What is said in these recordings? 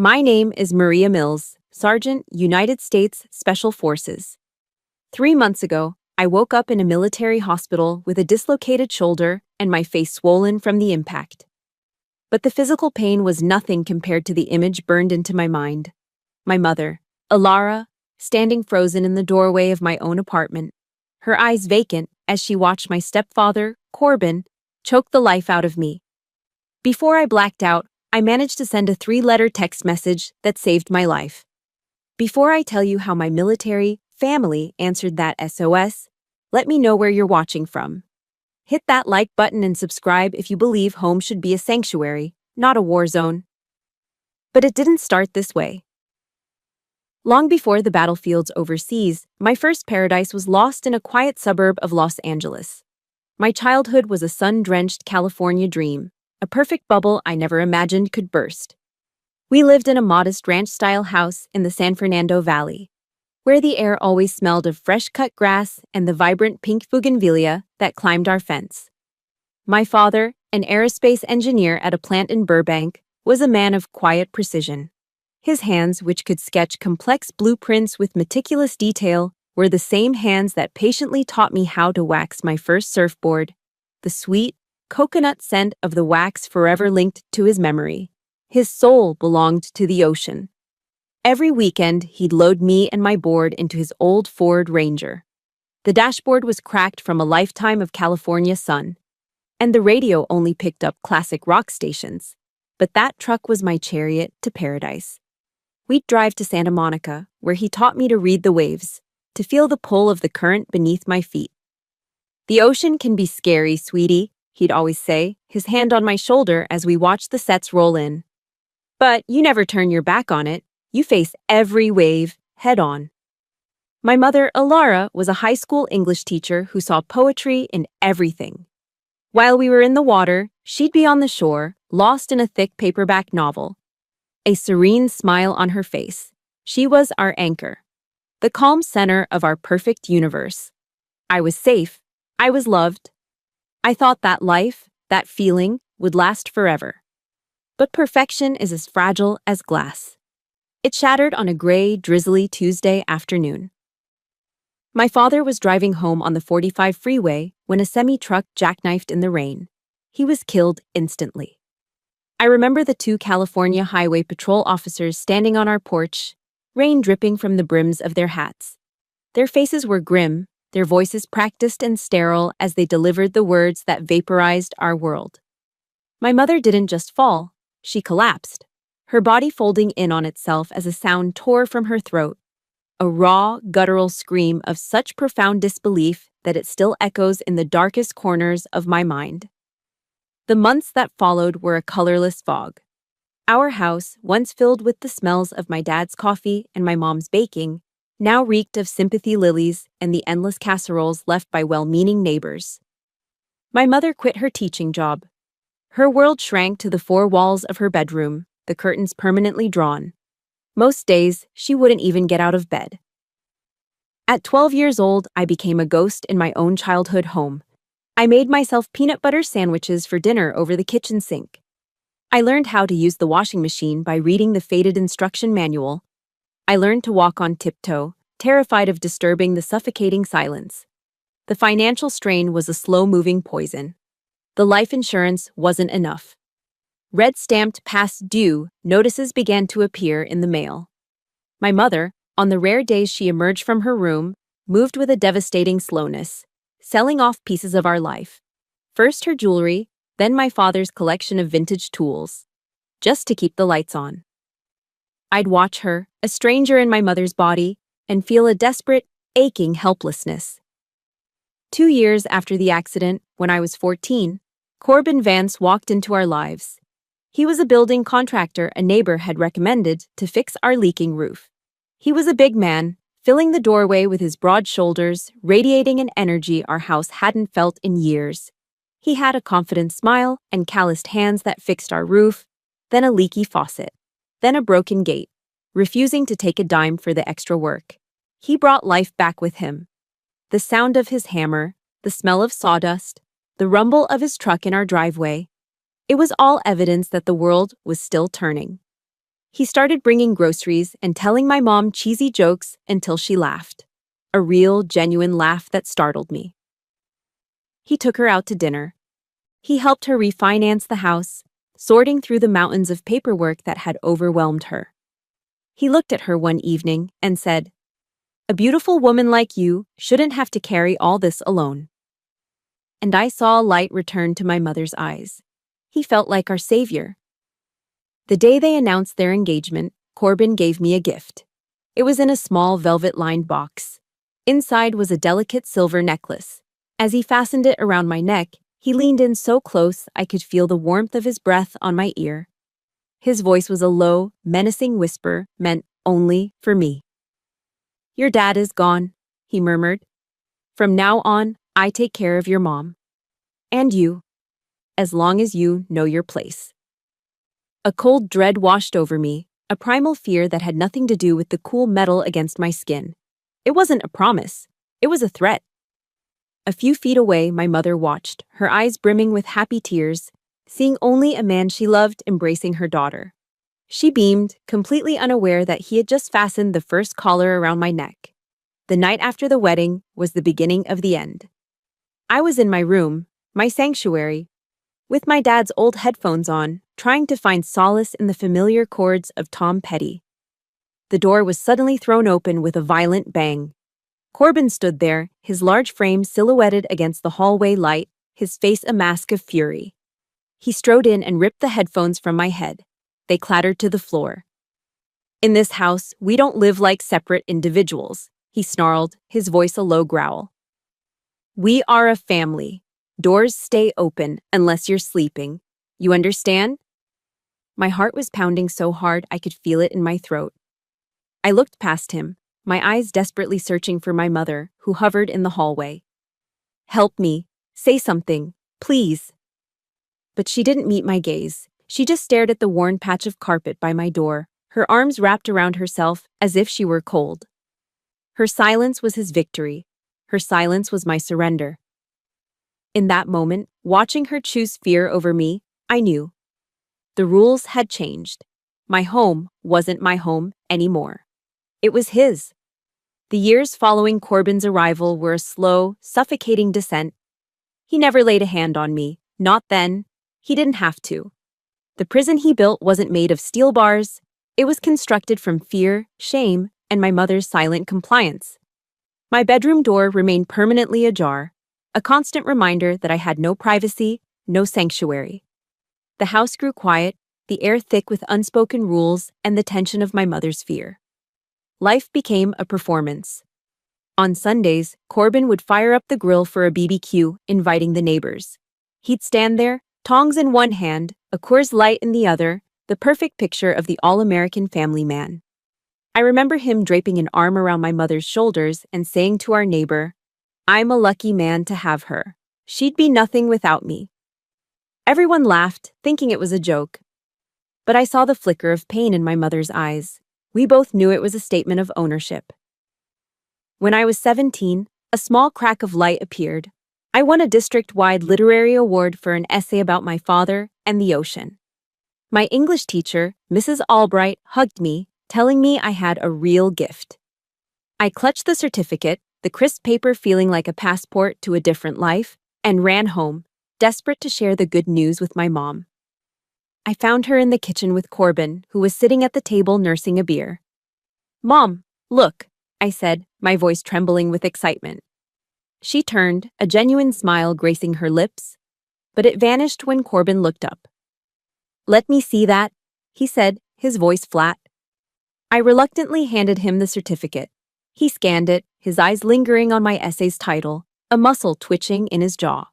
My name is Maria Mills, Sergeant, United States Special Forces. 3 months ago, I woke up in a military hospital with a dislocated shoulder and my face swollen from the impact. But the physical pain was nothing compared to the image burned into my mind. My mother, Alara, standing frozen in the doorway of my own apartment, her eyes vacant as she watched my stepfather, Corbin, choke the life out of me. Before I blacked out, I managed to send a 3-letter text message that saved my life. Before I tell you how my military family answered that SOS, let me know where you're watching from. Hit that like button and subscribe if you believe home should be a sanctuary, not a war zone. But it didn't start this way. Long before the battlefields overseas, my first paradise was lost in a quiet suburb of Los Angeles. My childhood was a sun-drenched California dream, a perfect bubble I never imagined could burst. We lived in a modest ranch-style house in the San Fernando Valley, where the air always smelled of fresh-cut grass and the vibrant pink bougainvillea that climbed our fence. My father, an aerospace engineer at a plant in Burbank, was a man of quiet precision. His hands, which could sketch complex blueprints with meticulous detail, were the same hands that patiently taught me how to wax my first surfboard. The sweet, coconut scent of the wax forever linked to his memory. His soul belonged to the ocean. Every weekend, he'd load me and my board into his old Ford Ranger. The dashboard was cracked from a lifetime of California sun, and the radio only picked up classic rock stations. But that truck was my chariot to paradise. We'd drive to Santa Monica, where he taught me to read the waves, to feel the pull of the current beneath my feet. "The ocean can be scary, sweetie," he'd always say, his hand on my shoulder as we watched the sets roll in. "But you never turn your back on it. You face every wave, head on." My mother, Alara, was a high school English teacher who saw poetry in everything. While we were in the water, she'd be on the shore, lost in a thick paperback novel. A serene smile on her face. She was our anchor, the calm center of our perfect universe. I was safe. I was loved. I thought that life, that feeling, would last forever. But perfection is as fragile as glass. It shattered on a gray, drizzly Tuesday afternoon. My father was driving home on the 45 freeway when a semi-truck jackknifed in the rain. He was killed instantly. I remember the 2 California Highway Patrol officers standing on our porch, rain dripping from the brims of their hats. Their faces were grim, their voices practiced and sterile as they delivered the words that vaporized our world. My mother didn't just fall, she collapsed, her body folding in on itself as a sound tore from her throat, a raw, guttural scream of such profound disbelief that it still echoes in the darkest corners of my mind. The months that followed were a colorless fog. Our house, once filled with the smells of my dad's coffee and my mom's baking, now reeked of sympathy lilies and the endless casseroles left by well-meaning neighbors. My mother quit her teaching job. Her world shrank to the 4 walls of her bedroom, the curtains permanently drawn. Most days, she wouldn't even get out of bed. At 12 years old, I became a ghost in my own childhood home. I made myself peanut butter sandwiches for dinner over the kitchen sink. I learned how to use the washing machine by reading the faded instruction manual. I learned to walk on tiptoe, terrified of disturbing the suffocating silence. The financial strain was a slow-moving poison. The life insurance wasn't enough. Red-stamped past due notices began to appear in the mail. My mother, on the rare days she emerged from her room, moved with a devastating slowness, selling off pieces of our life. First her jewelry, then my father's collection of vintage tools, just to keep the lights on. I'd watch her, a stranger in my mother's body, and feel a desperate, aching helplessness. 2 years after the accident, when I was 14, Corbin Vance walked into our lives. He was a building contractor a neighbor had recommended to fix our leaking roof. He was a big man, filling the doorway with his broad shoulders, radiating an energy our house hadn't felt in years. He had a confident smile and calloused hands that fixed our roof, then a leaky faucet, then a broken gate, refusing to take a dime for the extra work. He brought life back with him. The sound of his hammer, the smell of sawdust, the rumble of his truck in our driveway. It was all evidence that the world was still turning. He started bringing groceries and telling my mom cheesy jokes until she laughed. A real, genuine laugh that startled me. He took her out to dinner. He helped her refinance the house, sorting through the mountains of paperwork that had overwhelmed her. He looked at her one evening and said, "A beautiful woman like you shouldn't have to carry all this alone." And I saw a light return to my mother's eyes. He felt like our savior. The day they announced their engagement, Corbin gave me a gift. It was in a small velvet-lined box. Inside was a delicate silver necklace. As he fastened it around my neck, he leaned in so close I could feel the warmth of his breath on my ear. His voice was a low, menacing whisper meant only for me. "Your dad is gone," he murmured. "From now on, I take care of your mom. And you. As long as you know your place." A cold dread washed over me, a primal fear that had nothing to do with the cool metal against my skin. It wasn't a promise. It was a threat. A few feet away, my mother watched, her eyes brimming with happy tears, seeing only a man she loved embracing her daughter. She beamed, completely unaware that he had just fastened the first collar around my neck. The night after the wedding was the beginning of the end. I was in my room, my sanctuary, with my dad's old headphones on, trying to find solace in the familiar chords of Tom Petty. The door was suddenly thrown open with a violent bang. Corbin stood there, his large frame silhouetted against the hallway light, his face a mask of fury. He strode in and ripped the headphones from my head. They clattered to the floor. "In this house, we don't live like separate individuals," he snarled, his voice a low growl. "We are a family. Doors stay open unless you're sleeping. You understand?" My heart was pounding so hard I could feel it in my throat. I looked past him, my eyes desperately searching for my mother, who hovered in the hallway. "Help me. Say something. Please." But she didn't meet my gaze. She just stared at the worn patch of carpet by my door, her arms wrapped around herself as if she were cold. Her silence was his victory. Her silence was my surrender. In that moment, watching her choose fear over me, I knew. The rules had changed. My home wasn't my home anymore. It was his. The years following Corbin's arrival were a slow, suffocating descent. He never laid a hand on me, not then. He didn't have to. The prison he built wasn't made of steel bars. It was constructed from fear, shame, and my mother's silent compliance. My bedroom door remained permanently ajar, a constant reminder that I had no privacy, no sanctuary. The house grew quiet, the air thick with unspoken rules and the tension of my mother's fear. Life became a performance. On Sundays, Corbin would fire up the grill for a BBQ, inviting the neighbors. He'd stand there, tongs in one hand, a Coors Light in the other, the perfect picture of the all-American family man. I remember him draping an arm around my mother's shoulders and saying to our neighbor, "I'm a lucky man to have her. She'd be nothing without me." Everyone laughed, thinking it was a joke. But I saw the flicker of pain in my mother's eyes. We both knew it was a statement of ownership. When I was 17, a small crack of light appeared. I won a district-wide literary award for an essay about my father and the ocean. My English teacher, Mrs. Albright, hugged me, telling me I had a real gift. I clutched the certificate, the crisp paper feeling like a passport to a different life, and ran home, desperate to share the good news with my mom. I found her in the kitchen with Corbin, who was sitting at the table nursing a beer. "Mom, look," I said, my voice trembling with excitement. She turned, a genuine smile gracing her lips, but it vanished when Corbin looked up. "Let me see that," he said, his voice flat. I reluctantly handed him the certificate. He scanned it, his eyes lingering on my essay's title, a muscle twitching in his jaw.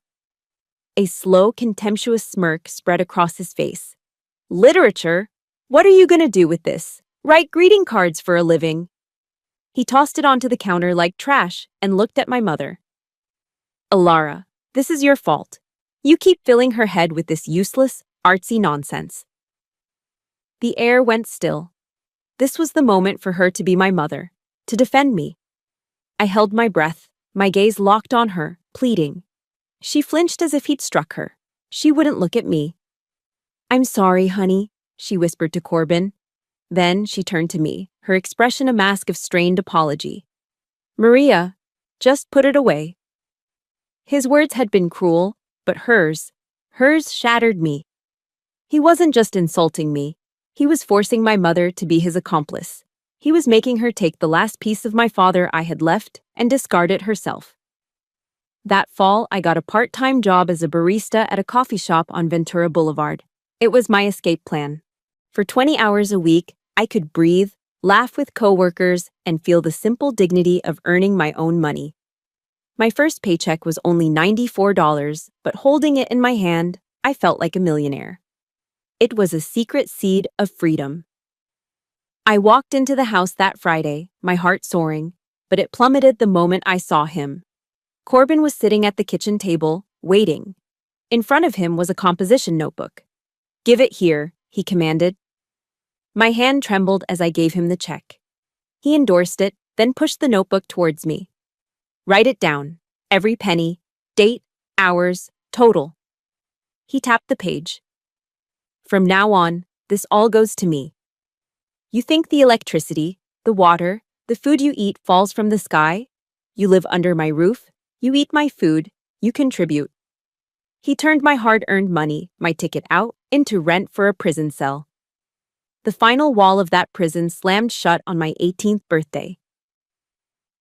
A slow, contemptuous smirk spread across his face. "Literature? What are you going to do with this? Write greeting cards for a living?" He tossed it onto the counter like trash and looked at my mother. "Alara, this is your fault. You keep filling her head with this useless, artsy nonsense." The air went still. This was the moment for her to be my mother, to defend me. I held my breath, my gaze locked on her, pleading. She flinched as if he'd struck her. She wouldn't look at me. "I'm sorry, honey," she whispered to Corbin. Then she turned to me, her expression a mask of strained apology. Maria, just put it away. His words had been cruel, but hers shattered me. He wasn't just insulting me. He was forcing my mother to be his accomplice. He was making her take the last piece of my father I had left and discard it herself. That fall, I got a part-time job as a barista at a coffee shop on Ventura Boulevard. It was my escape plan. For 20 hours a week, I could breathe, laugh with coworkers, and feel the simple dignity of earning my own money. My first paycheck was only $94, but holding it in my hand, I felt like a millionaire. It was a secret seed of freedom. I walked into the house that Friday, my heart soaring, but it plummeted the moment I saw him. Corbin was sitting at the kitchen table, waiting. In front of him was a composition notebook. "Give it here," he commanded. My hand trembled as I gave him the check. He endorsed it, then pushed the notebook towards me. "Write it down. Every penny, date, hours, total." He tapped the page. "From now on, this all goes to me. You think the electricity, the water, the food you eat falls from the sky? You live under my roof, you eat my food, you contribute." He turned my hard-earned money, my ticket out, into rent for a prison cell. The final wall of that prison slammed shut on my 18th birthday.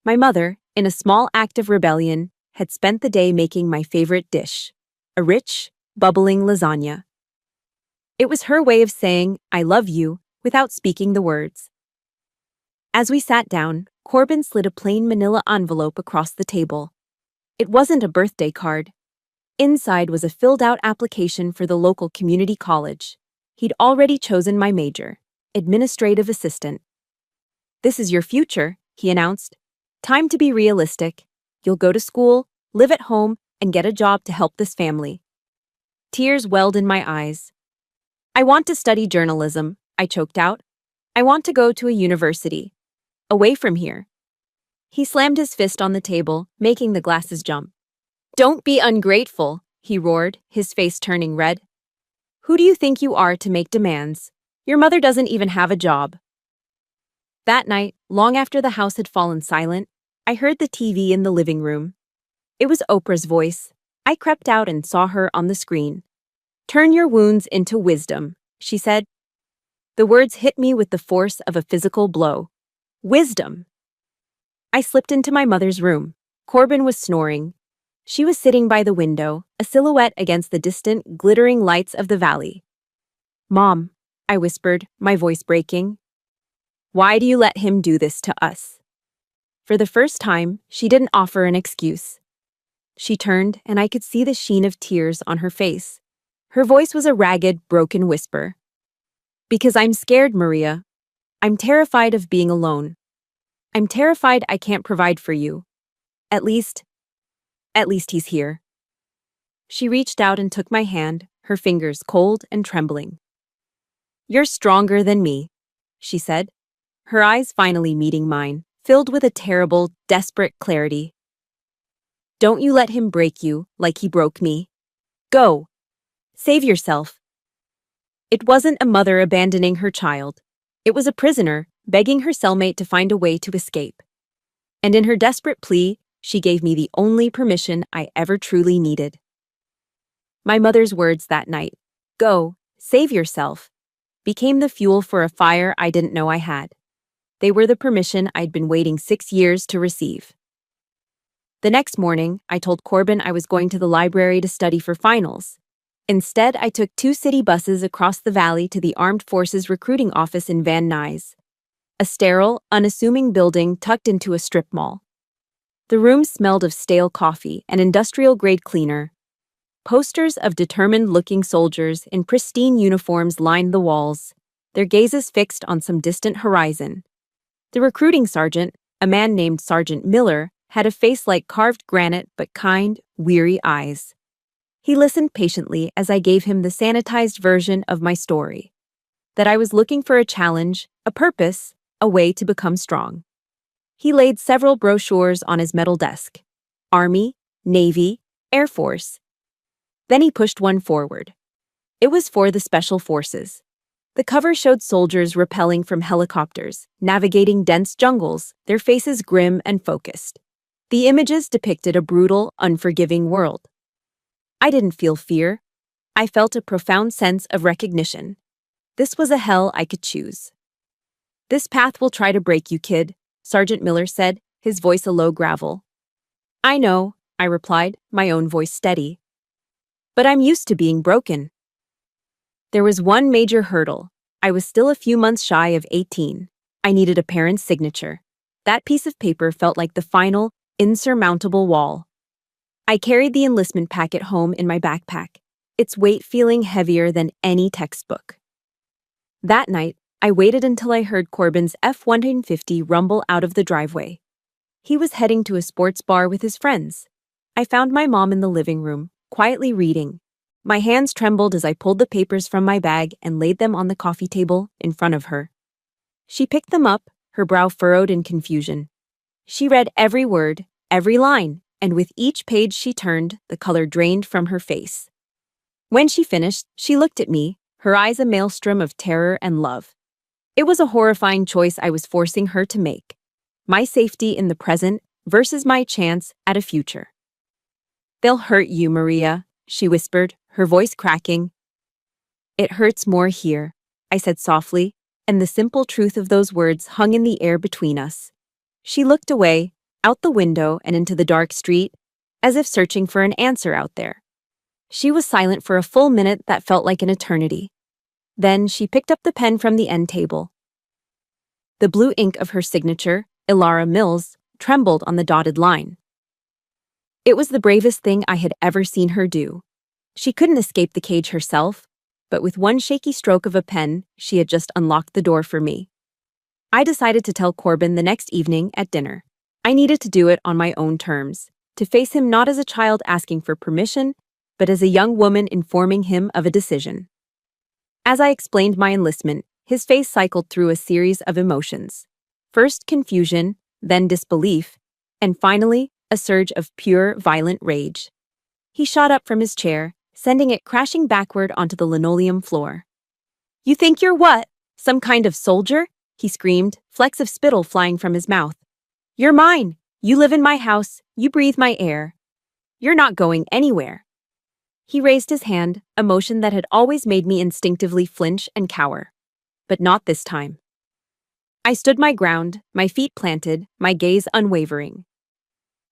My mother, in a small act of rebellion, had spent the day making my favorite dish, a rich, bubbling lasagna. It was her way of saying, "I love you," without speaking the words. As we sat down, Corbin slid a plain manila envelope across the table. It wasn't a birthday card. Inside was a filled-out application for the local community college. He'd already chosen my major, administrative assistant. "This is your future," he announced. "Time to be realistic. You'll go to school, live at home, and get a job to help this family." Tears welled in my eyes. "I want to study journalism," I choked out. "I want to go to a university. Away from here." He slammed his fist on the table, making the glasses jump. "Don't be ungrateful," he roared, his face turning red. "Who do you think you are to make demands? Your mother doesn't even have a job." That night, long after the house had fallen silent, I heard the TV in the living room. It was Oprah's voice. I crept out and saw her on the screen. "Turn your wounds into wisdom," she said. The words hit me with the force of a physical blow. Wisdom! I slipped into my mother's room. Corbin was snoring. She was sitting by the window, a silhouette against the distant, glittering lights of the valley. "Mom," I whispered, my voice breaking. "Why do you let him do this to us?" For the first time, she didn't offer an excuse. She turned, and I could see the sheen of tears on her face. Her voice was a ragged, broken whisper. "Because I'm scared, Maria. I'm terrified of being alone. I'm terrified I can't provide for you. At least he's here." She reached out and took my hand, her fingers cold and trembling. "You're stronger than me," she said, her eyes finally meeting mine, filled with a terrible, desperate clarity. "Don't you let him break you like he broke me. Go. Save yourself." It wasn't a mother abandoning her child. It was a prisoner begging her cellmate to find a way to escape. And in her desperate plea, she gave me the only permission I ever truly needed. My mother's words that night, "Go, save yourself," became the fuel for a fire I didn't know I had. They were the permission I'd been waiting 6 years to receive. The next morning, I told Corbin I was going to the library to study for finals. Instead, I took 2 city buses across the valley to the Armed Forces recruiting office in Van Nuys, a sterile, unassuming building tucked into a strip mall. The room smelled of stale coffee and industrial-grade cleaner. Posters of determined-looking soldiers in pristine uniforms lined the walls, their gazes fixed on some distant horizon. The recruiting sergeant, a man named Sergeant Miller, had a face like carved granite but kind, weary eyes. He listened patiently as I gave him the sanitized version of my story. That I was looking for a challenge, a purpose, a way to become strong. He laid several brochures on his metal desk. Army, Navy, Air Force. Then he pushed one forward. It was for the Special Forces. The cover showed soldiers rappelling from helicopters, navigating dense jungles, their faces grim and focused. The images depicted a brutal, unforgiving world. I didn't feel fear. I felt a profound sense of recognition. This was a hell I could choose. "This path will try to break you, kid," Sergeant Miller said, his voice a low gravel. "I know," I replied, my own voice steady. "But I'm used to being broken." There was one major hurdle. I was still a few months shy of 18. I needed a parent's signature. That piece of paper felt like the final, insurmountable wall. I carried the enlistment packet home in my backpack, its weight feeling heavier than any textbook. That night, I waited until I heard Corbin's F-150 rumble out of the driveway. He was heading to a sports bar with his friends. I found my mom in the living room, quietly reading. My hands trembled as I pulled the papers from my bag and laid them on the coffee table in front of her. She picked them up, her brow furrowed in confusion. She read every word, every line, and with each page she turned, the color drained from her face. When she finished, she looked at me, her eyes a maelstrom of terror and love. It was a horrifying choice I was forcing her to make. My safety in the present versus my chance at a future. "They'll hurt you, Maria," she whispered, her voice cracking. "It hurts more here," I said softly, and the simple truth of those words hung in the air between us. She looked away, out the window and into the dark street, as if searching for an answer out there. She was silent for a full minute that felt like an eternity. Then she picked up the pen from the end table. The blue ink of her signature, Ilara Mills, trembled on the dotted line. It was the bravest thing I had ever seen her do. She couldn't escape the cage herself, but with one shaky stroke of a pen, she had just unlocked the door for me. I decided to tell Corbin the next evening at dinner. I needed to do it on my own terms, to face him not as a child asking for permission, but as a young woman informing him of a decision. As I explained my enlistment, his face cycled through a series of emotions. First confusion, then disbelief, and finally a surge of pure, violent rage. He shot up from his chair, sending it crashing backward onto the linoleum floor. "You think you're what? Some kind of soldier?" he screamed, flecks of spittle flying from his mouth. "You're mine. You live in my house. You breathe my air. You're not going anywhere." He raised his hand, a motion that had always made me instinctively flinch and cower. But not this time. I stood my ground, my feet planted, my gaze unwavering.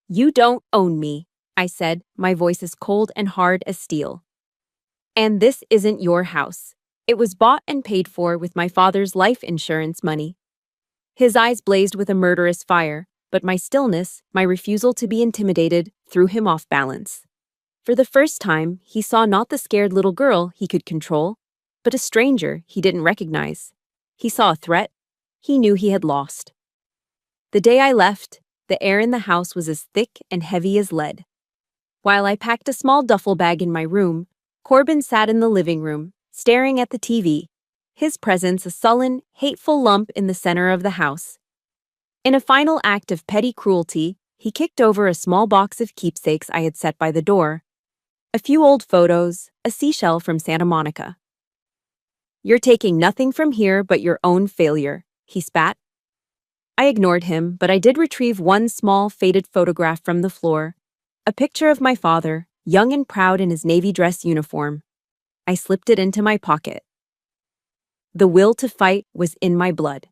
"You don't own me," I said, my voice as cold and hard as steel. "And this isn't your house. It was bought and paid for with my father's life insurance money." His eyes blazed with a murderous fire, but my stillness, my refusal to be intimidated, threw him off balance. For the first time, he saw not the scared little girl he could control, but a stranger he didn't recognize. He saw a threat. He knew he had lost. The day I left, the air in the house was as thick and heavy as lead. While I packed a small duffel bag in my room, Corbin sat in the living room, staring at the TV, his presence a sullen, hateful lump in the center of the house. In a final act of petty cruelty, he kicked over a small box of keepsakes I had set by the door. A few old photos, a seashell from Santa Monica. "You're taking nothing from here but your own failure," he spat. I ignored him, but I did retrieve one small, faded photograph from the floor. A picture of my father, young and proud in his navy dress uniform. I slipped it into my pocket. The will to fight was in my blood.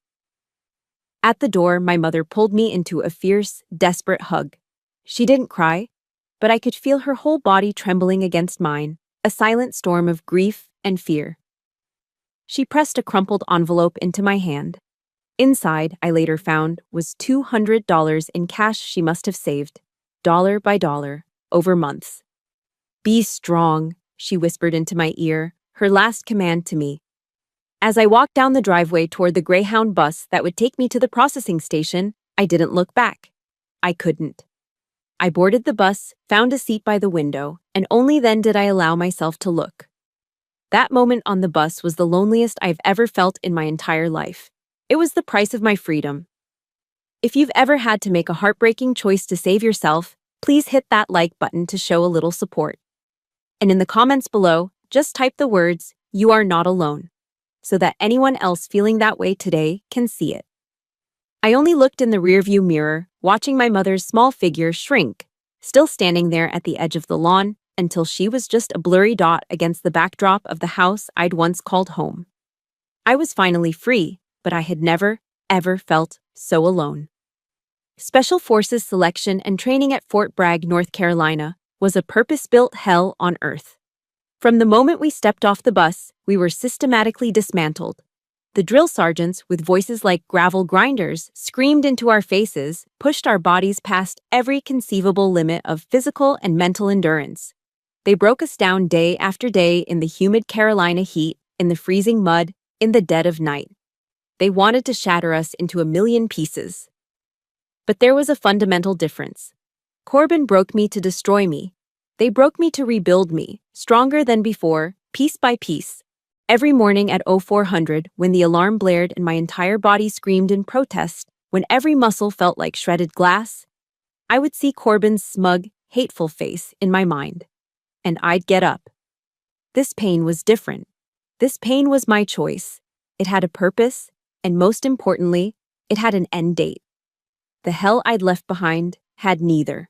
At the door, my mother pulled me into a fierce, desperate hug. She didn't cry, but I could feel her whole body trembling against mine, a silent storm of grief and fear. She pressed a crumpled envelope into my hand. Inside, I later found, was $200 in cash she must have saved, dollar by dollar, over months. "Be strong," she whispered into my ear, her last command to me. As I walked down the driveway toward the Greyhound bus that would take me to the processing station, I didn't look back. I couldn't. I boarded the bus, found a seat by the window, and only then did I allow myself to look. That moment on the bus was the loneliest I've ever felt in my entire life. It was the price of my freedom. If you've ever had to make a heartbreaking choice to save yourself, please hit that like button to show a little support. And in the comments below, just type the words, "You are not alone." so that anyone else feeling that way today can see it. I only looked in the rearview mirror, watching my mother's small figure shrink, still standing there at the edge of the lawn, until she was just a blurry dot against the backdrop of the house I'd once called home. I was finally free, but I had never, ever felt so alone. Special Forces selection and training at Fort Bragg, North Carolina, was a purpose-built hell on earth. From the moment we stepped off the bus, we were systematically dismantled. The drill sergeants, with voices like gravel grinders, screamed into our faces, pushed our bodies past every conceivable limit of physical and mental endurance. They broke us down day after day in the humid Carolina heat, in the freezing mud, in the dead of night. They wanted to shatter us into a million pieces. But there was a fundamental difference. Corbin broke me to destroy me. They broke me to rebuild me, stronger than before, piece by piece. Every morning at 0400, when the alarm blared and my entire body screamed in protest, when every muscle felt like shredded glass, I would see Corbin's smug, hateful face in my mind. And I'd get up. This pain was different. This pain was my choice. It had a purpose, and most importantly, it had an end date. The hell I'd left behind had neither.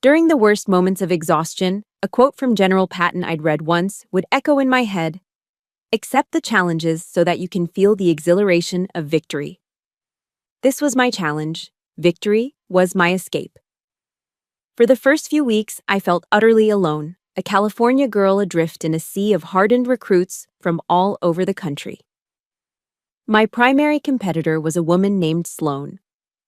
During the worst moments of exhaustion, a quote from General Patton I'd read once would echo in my head: "Accept the challenges so that you can feel the exhilaration of victory." This was my challenge. Victory was my escape. For the first few weeks, I felt utterly alone, a California girl adrift in a sea of hardened recruits from all over the country. My primary competitor was a woman named Sloan.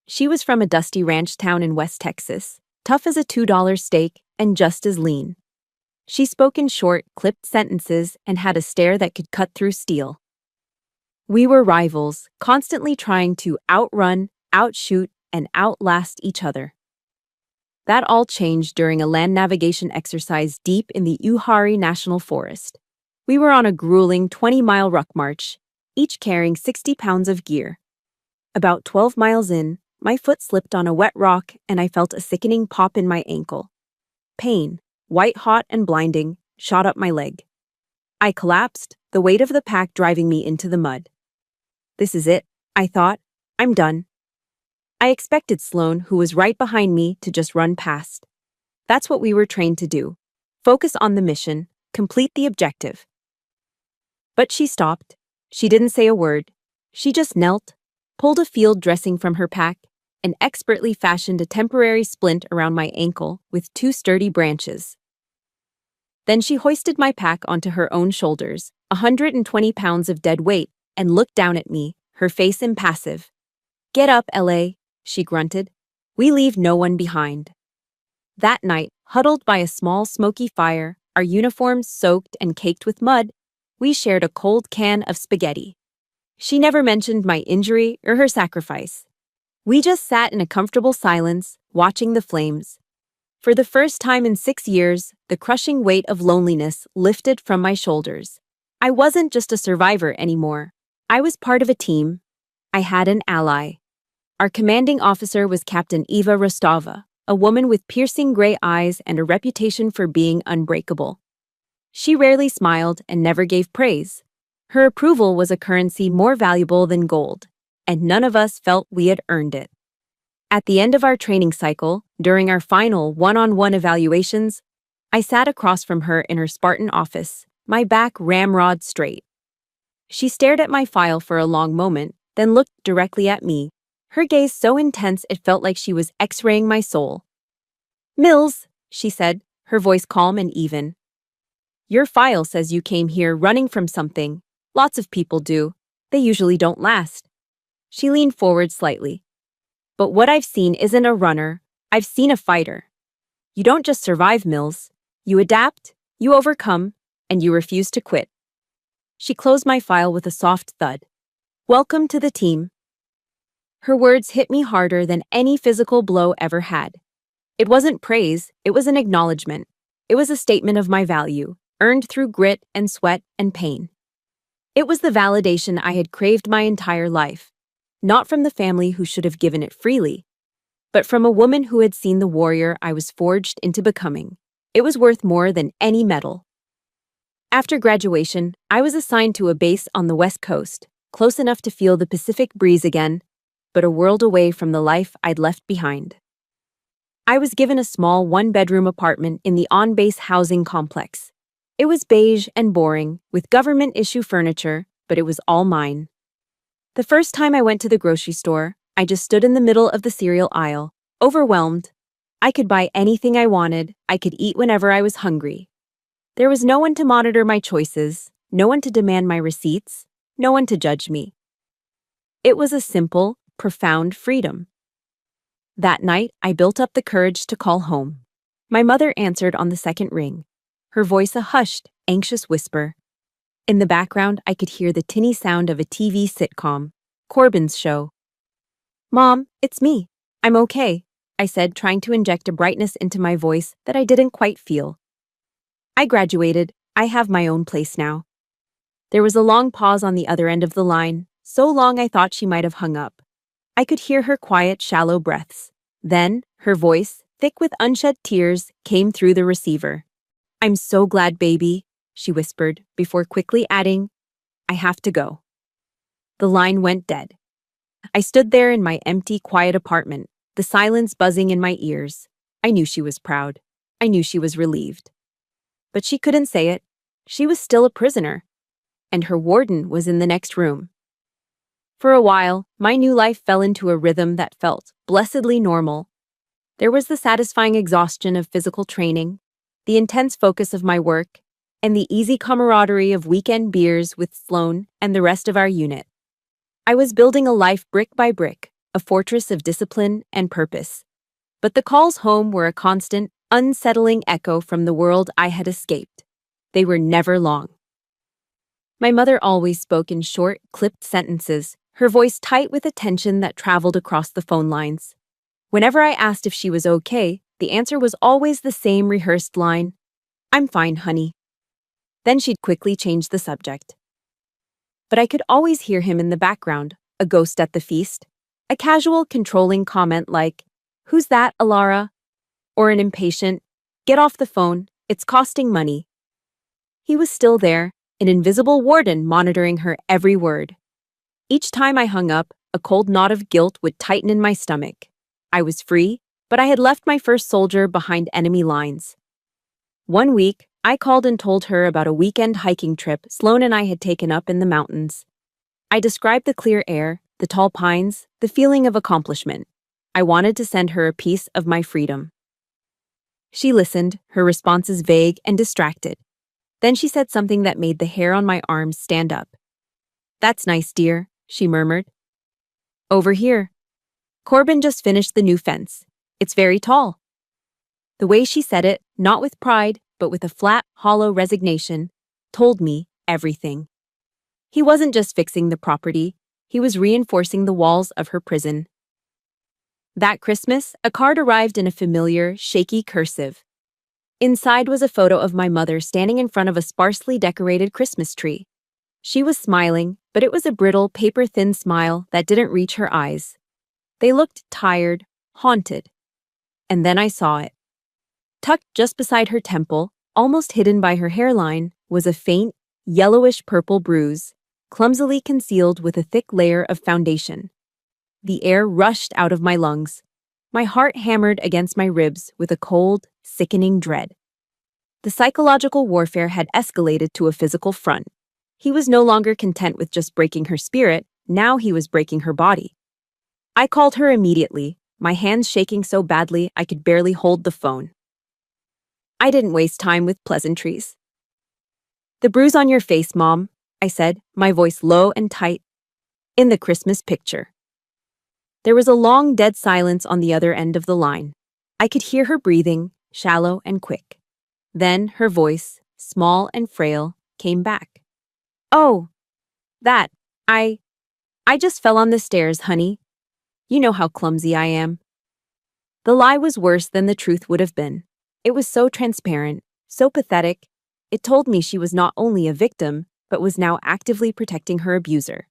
She was from a dusty ranch town in West Texas, tough as a $2 steak and just as lean. She spoke in short, clipped sentences and had a stare that could cut through steel. We were rivals, constantly trying to outrun, outshoot, and outlast each other. That all changed during a land navigation exercise deep in the Uwharrie National Forest. We were on a grueling 20-mile ruck march, each carrying 60 pounds of gear. About 12 miles in, my foot slipped on a wet rock and I felt a sickening pop in my ankle. Pain, white-hot and blinding, shot up my leg. I collapsed, the weight of the pack driving me into the mud. This is it, I thought. I'm done. I expected Sloan, who was right behind me, to just run past. That's what we were trained to do. Focus on the mission, complete the objective. But she stopped. She didn't say a word. She just knelt, pulled a field dressing from her pack, and expertly fashioned a temporary splint around my ankle with 2 sturdy branches. Then she hoisted my pack onto her own shoulders, 120 pounds of dead weight, and looked down at me, her face impassive. "Get up, L.A., she grunted. "We leave no one behind." That night, huddled by a small smoky fire, our uniforms soaked and caked with mud, we shared a cold can of spaghetti. She never mentioned my injury or her sacrifice. We just sat in a comfortable silence, watching the flames. For the first time in 6 years, the crushing weight of loneliness lifted from my shoulders. I wasn't just a survivor anymore. I was part of a team. I had an ally. Our commanding officer was Captain Eva Rostova, a woman with piercing gray eyes and a reputation for being unbreakable. She rarely smiled and never gave praise. Her approval was a currency more valuable than gold, and none of us felt we had earned it. At the end of our training cycle, during our final one-on-one evaluations, I sat across from her in her Spartan office, my back ramrod straight. She stared at my file for a long moment, then looked directly at me, her gaze so intense it felt like she was x-raying my soul. "Mills," she said, her voice calm and even. "Your file says you came here running from something. Lots of people do. They usually don't last." She leaned forward slightly. "But what I've seen isn't a runner. I've seen a fighter. You don't just survive, Mills. You adapt, you overcome, and you refuse to quit." She closed my file with a soft thud. "Welcome to the team." Her words hit me harder than any physical blow ever had. It wasn't praise, it was an acknowledgement. It was a statement of my value, earned through grit and sweat and pain. It was the validation I had craved my entire life, not from the family who should have given it freely, but from a woman who had seen the warrior I was forged into becoming. It was worth more than any medal. After graduation, I was assigned to a base on the West Coast, close enough to feel the Pacific breeze again, but a world away from the life I'd left behind. I was given a small one-bedroom apartment in the on-base housing complex. It was beige and boring, with government-issue furniture, but it was all mine. The first time I went to the grocery store, I just stood in the middle of the cereal aisle, overwhelmed. I could buy anything I wanted, I could eat whenever I was hungry. There was no one to monitor my choices, no one to demand my receipts, no one to judge me. It was a simple, profound freedom. That night, I built up the courage to call home. My mother answered on the second ring, her voice a hushed, anxious whisper. In the background, I could hear the tinny sound of a TV sitcom, Corbin's show. "Mom, it's me. I'm okay," I said, trying to inject a brightness into my voice that I didn't quite feel. "I graduated. I have my own place now." There was a long pause on the other end of the line, so long I thought she might have hung up. I could hear her quiet, shallow breaths. Then, her voice, thick with unshed tears, came through the receiver. "I'm so glad, baby," she whispered, before quickly adding, "I have to go." The line went dead. I stood there in my empty, quiet apartment, the silence buzzing in my ears. I knew she was proud. I knew she was relieved. But she couldn't say it. She was still a prisoner. And her warden was in the next room. For a while, my new life fell into a rhythm that felt blessedly normal. There was the satisfying exhaustion of physical training, the intense focus of my work, and the easy camaraderie of weekend beers with Sloan and the rest of our unit. I was building a life brick by brick, a fortress of discipline and purpose. But the calls home were a constant, unsettling echo from the world I had escaped. They were never long. My mother always spoke in short, clipped sentences, her voice tight with a tension that traveled across the phone lines. Whenever I asked if she was okay, the answer was always the same rehearsed line, "I'm fine, honey." Then she'd quickly change the subject. But I could always hear him in the background, a ghost at the feast, a casual, controlling comment like, "Who's that, Alara?" Or an impatient, "Get off the phone, it's costing money." He was still there, an invisible warden monitoring her every word. Each time I hung up, a cold knot of guilt would tighten in my stomach. I was free, but I had left my first soldier behind enemy lines. One week, I called and told her about a weekend hiking trip Sloan and I had taken up in the mountains. I described the clear air, the tall pines, the feeling of accomplishment. I wanted to send her a piece of my freedom. She listened, her responses vague and distracted. Then she said something that made the hair on my arms stand up. "That's nice, dear," she murmured. "Over here. Corbin just finished the new fence. It's very tall." The way she said it, not with pride, but with a flat, hollow resignation, told me everything. He wasn't just fixing the property, he was reinforcing the walls of her prison. That Christmas, a card arrived in a familiar, shaky cursive. Inside was a photo of my mother standing in front of a sparsely decorated Christmas tree. She was smiling, but it was a brittle, paper-thin smile that didn't reach her eyes. They looked tired, haunted. And then I saw it. Tucked just beside her temple, almost hidden by her hairline, was a faint, yellowish-purple bruise, clumsily concealed with a thick layer of foundation. The air rushed out of my lungs. My heart hammered against my ribs with a cold, sickening dread. The psychological warfare had escalated to a physical front. He was no longer content with just breaking her spirit, now he was breaking her body. I called her immediately, my hands shaking so badly I could barely hold the phone. I didn't waste time with pleasantries. "The bruise on your face, Mom," I said, my voice low and tight. "In the Christmas picture." There was a long, dead silence on the other end of the line. I could hear her breathing, shallow and quick. Then her voice, small and frail, came back. "Oh, that, I just fell on the stairs, honey. You know how clumsy I am." The lie was worse than the truth would have been. It was so transparent, so pathetic. It told me she was not only a victim, but was now actively protecting her abuser.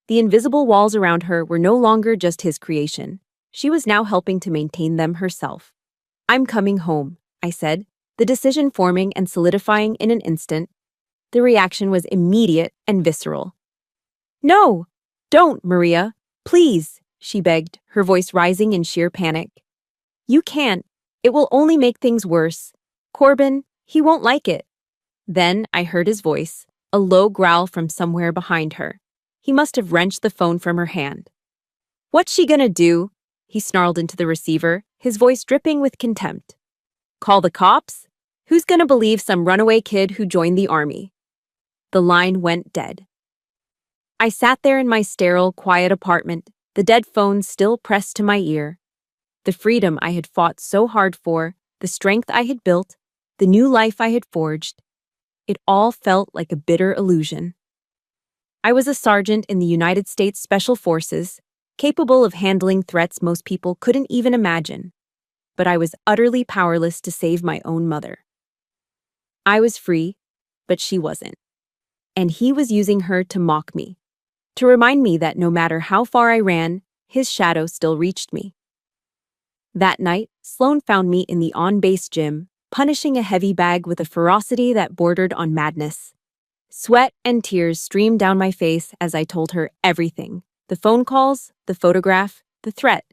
The invisible walls around her were no longer just his creation. She was now helping to maintain them herself. "I'm coming home," I said, the decision forming and solidifying in an instant. The reaction was immediate and visceral. "No! Don't, Maria! Please!" she begged, her voice rising in sheer panic. "You can't. It will only make things worse. Corbin, he won't like it." Then I heard his voice, a low growl from somewhere behind her. He must have wrenched the phone from her hand. "What's she gonna do?" he snarled into the receiver, his voice dripping with contempt. "Call the cops? Who's gonna believe some runaway kid who joined the army?" The line went dead. I sat there in my sterile, quiet apartment, the dead phone still pressed to my ear. The freedom I had fought so hard for, the strength I had built, the new life I had forged, it all felt like a bitter illusion. I was a sergeant in the United States Special Forces, capable of handling threats most people couldn't even imagine. But I was utterly powerless to save my own mother. I was free, but she wasn't. And he was using her to mock me, to remind me that no matter how far I ran, his shadow still reached me. That night, Sloan found me in the on-base gym, punishing a heavy bag with a ferocity that bordered on madness. Sweat and tears streamed down my face as I told her everything. The phone calls, the photograph, the threat.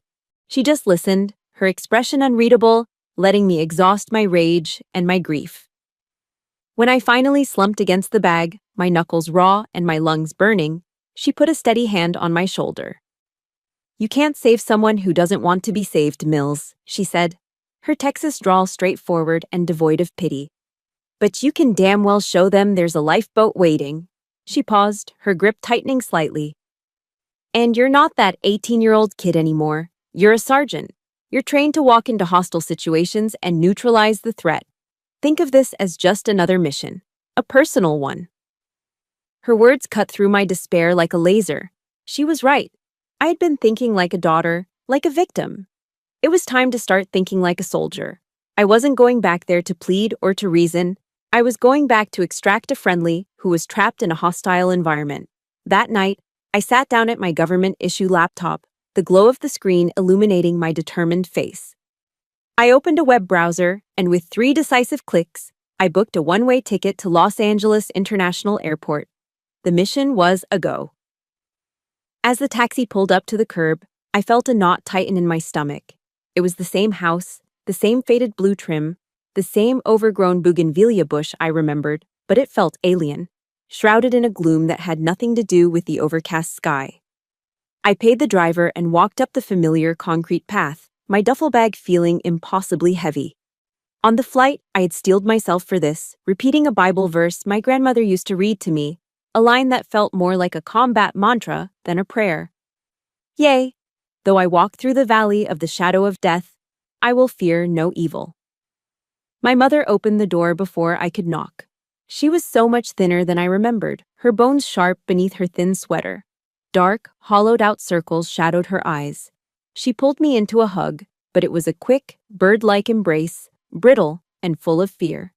She just listened, her expression unreadable, letting me exhaust my rage and my grief. When I finally slumped against the bag, my knuckles raw and my lungs burning, she put a steady hand on my shoulder. "You can't save someone who doesn't want to be saved, Mills," she said, her Texas drawl straightforward and devoid of pity. "But you can damn well show them there's a lifeboat waiting." She paused, her grip tightening slightly. "And you're not that 18-year-old kid anymore. You're a sergeant. You're trained to walk into hostile situations and neutralize the threat. Think of this as just another mission, a personal one." Her words cut through my despair like a laser. She was right. I had been thinking like a daughter, like a victim. It was time to start thinking like a soldier. I wasn't going back there to plead or to reason. I was going back to extract a friendly who was trapped in a hostile environment. That night, I sat down at my government-issue laptop, the glow of the screen illuminating my determined face. I opened a web browser, and with 3 decisive clicks, I booked a one-way ticket to Los Angeles International Airport. The mission was a go. As the taxi pulled up to the curb, I felt a knot tighten in my stomach. It was the same house, the same faded blue trim, the same overgrown bougainvillea bush I remembered, but it felt alien, shrouded in a gloom that had nothing to do with the overcast sky. I paid the driver and walked up the familiar concrete path, my duffel bag feeling impossibly heavy. On the flight, I had steeled myself for this, repeating a Bible verse my grandmother used to read to me, a line that felt more like a combat mantra than a prayer. "Yea, though I walk through the valley of the shadow of death, I will fear no evil." My mother opened the door before I could knock. She was so much thinner than I remembered, her bones sharp beneath her thin sweater. Dark, hollowed-out circles shadowed her eyes. She pulled me into a hug, but it was a quick, bird-like embrace, brittle and full of fear.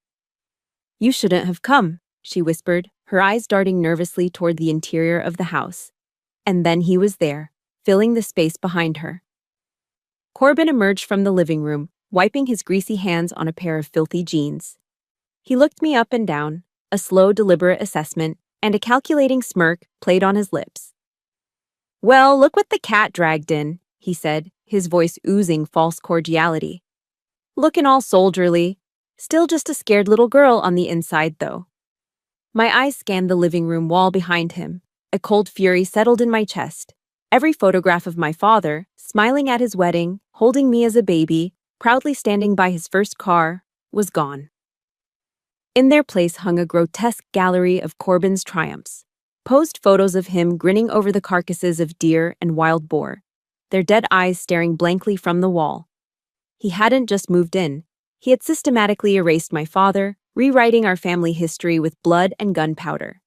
"You shouldn't have come," she whispered, her eyes darting nervously toward the interior of the house. And then he was there, filling the space behind her. Corbin emerged from the living room, wiping his greasy hands on a pair of filthy jeans. He looked me up and down, a slow, deliberate assessment, and a calculating smirk played on his lips. "Well, look what the cat dragged in," he said, his voice oozing false cordiality. "Looking all soldierly. Still just a scared little girl on the inside, though." My eyes scanned the living room wall behind him. A cold fury settled in my chest. Every photograph of my father, smiling at his wedding, holding me as a baby, proudly standing by his first car, was gone. In their place hung a grotesque gallery of Corbin's triumphs. Posed photos of him grinning over the carcasses of deer and wild boar, their dead eyes staring blankly from the wall. He hadn't just moved in. He had systematically erased my father, rewriting our family history with blood and gunpowder.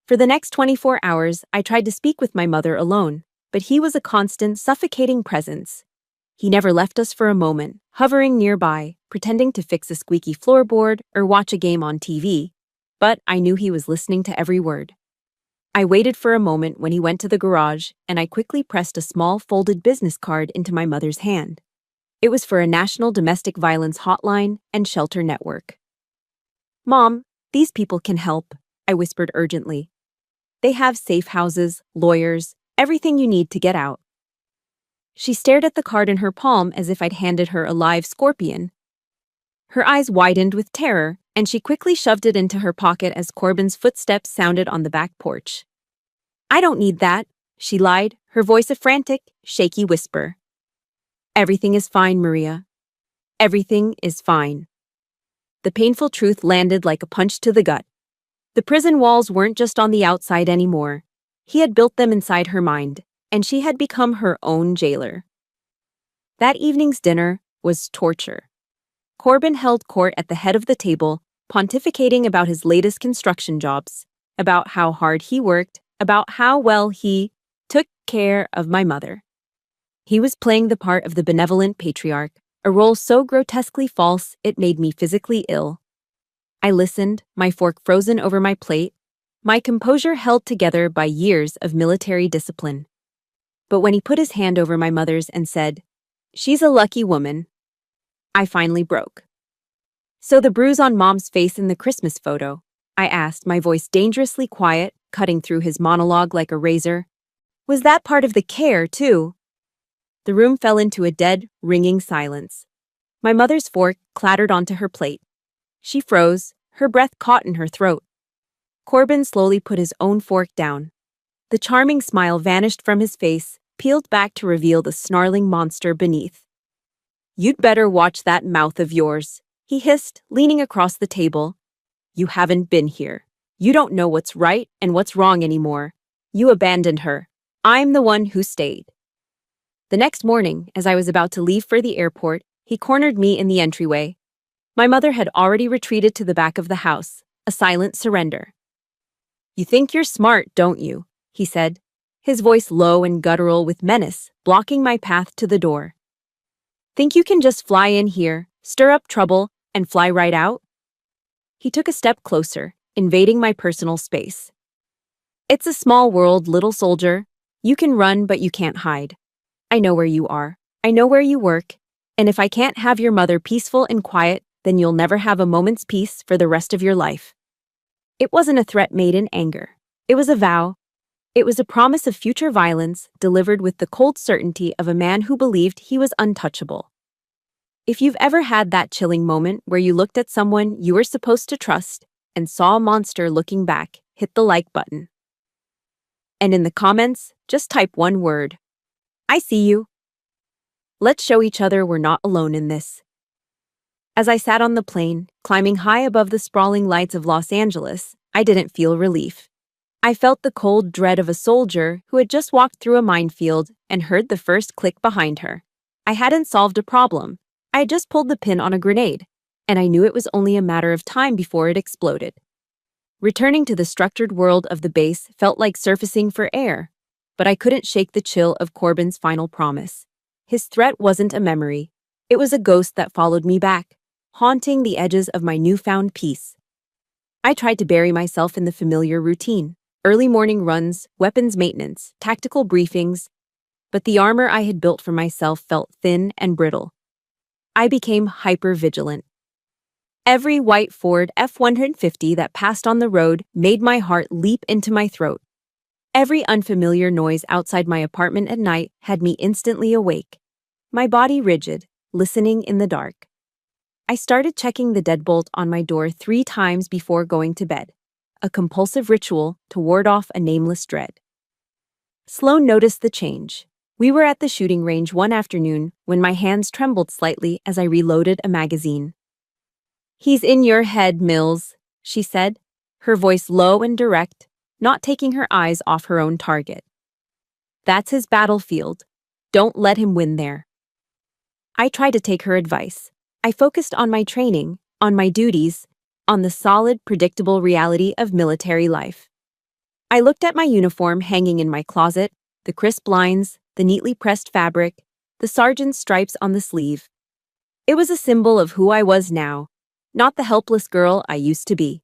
For the next 24 hours, I tried to speak with my mother alone, but he was a constant, suffocating presence. He never left us for a moment, hovering nearby, pretending to fix a squeaky floorboard or watch a game on TV, but I knew he was listening to every word. I waited for a moment when he went to the garage, and I quickly pressed a small folded business card into my mother's hand. It was for a national domestic violence hotline and shelter network. "Mom, These people can help, I whispered urgently. They have safe houses, lawyers, everything you need to get out. She stared at the card in her palm as if I'd handed her a live scorpion. Her eyes widened with terror, and she quickly shoved it into her pocket as Corbin's footsteps sounded on the back porch. I don't need that, she lied, her voice a frantic, shaky whisper. Everything is fine, Maria. Everything is fine. The painful truth landed like a punch to the gut. The prison walls weren't just on the outside anymore. He had built them inside her mind, and she had become her own jailer. That evening's dinner was torture. Corbin held court at the head of the table, pontificating about his latest construction jobs, about how hard he worked, about how well he took care of my mother. He was playing the part of the benevolent patriarch, a role so grotesquely false it made me physically ill. I listened, my fork frozen over my plate, my composure held together by years of military discipline. But when he put his hand over my mother's and said, "She's a lucky woman," I finally broke. So the bruise on Mom's face in the Christmas photo, I asked, my voice dangerously quiet, cutting through his monologue like a razor. Was that part of the care, too? The room fell into a dead, ringing silence. My mother's fork clattered onto her plate. She froze, her breath caught in her throat. Corbin slowly put his own fork down. The charming smile vanished from his face, peeled back to reveal the snarling monster beneath. You'd better watch that mouth of yours, he hissed, leaning across the table. You haven't been here. You don't know what's right and what's wrong anymore. You abandoned her. I'm the one who stayed. The next morning, as I was about to leave for the airport, he cornered me in the entryway. My mother had already retreated to the back of the house, a silent surrender. You think you're smart, don't you? He said, his voice low and guttural with menace, blocking my path to the door. Think you can just fly in here, stir up trouble, and fly right out? He took a step closer, invading my personal space. It's a small world, little soldier. You can run, but you can't hide. I know where you are. I know where you work. And if I can't have your mother peaceful and quiet, then you'll never have a moment's peace for the rest of your life. It wasn't a threat made in anger. It was a vow. It was a promise of future violence delivered with the cold certainty of a man who believed he was untouchable. If you've ever had that chilling moment where you looked at someone you were supposed to trust and saw a monster looking back, hit the like button. And in the comments, just type one word. I see you. Let's show each other we're not alone in this. As I sat on the plane, climbing high above the sprawling lights of Los Angeles, I didn't feel relief. I felt the cold dread of a soldier who had just walked through a minefield and heard the first click behind her. I hadn't solved a problem. I had just pulled the pin on a grenade, and I knew it was only a matter of time before it exploded. Returning to the structured world of the base felt like surfacing for air, but I couldn't shake the chill of Corbin's final promise. His threat wasn't a memory. It was a ghost that followed me back, haunting the edges of my newfound peace. I tried to bury myself in the familiar routine. Early morning runs, weapons maintenance, tactical briefings, but the armor I had built for myself felt thin and brittle. I became hyper-vigilant. Every white Ford F-150 that passed on the road made my heart leap into my throat. Every unfamiliar noise outside my apartment at night had me instantly awake, my body rigid, listening in the dark. I started checking the deadbolt on my door 3 times before going to bed, a compulsive ritual to ward off a nameless dread. Sloan noticed the change. We were at the shooting range one afternoon when my hands trembled slightly as I reloaded a magazine. He's in your head, Mills, she said, her voice low and direct, not taking her eyes off her own target. That's his battlefield. Don't let him win there. I tried to take her advice. I focused on my training, on my duties, on the solid, predictable reality of military life. I looked at my uniform hanging in my closet, the crisp lines, the neatly pressed fabric, the sergeant's stripes on the sleeve. It was a symbol of who I was now, not the helpless girl I used to be.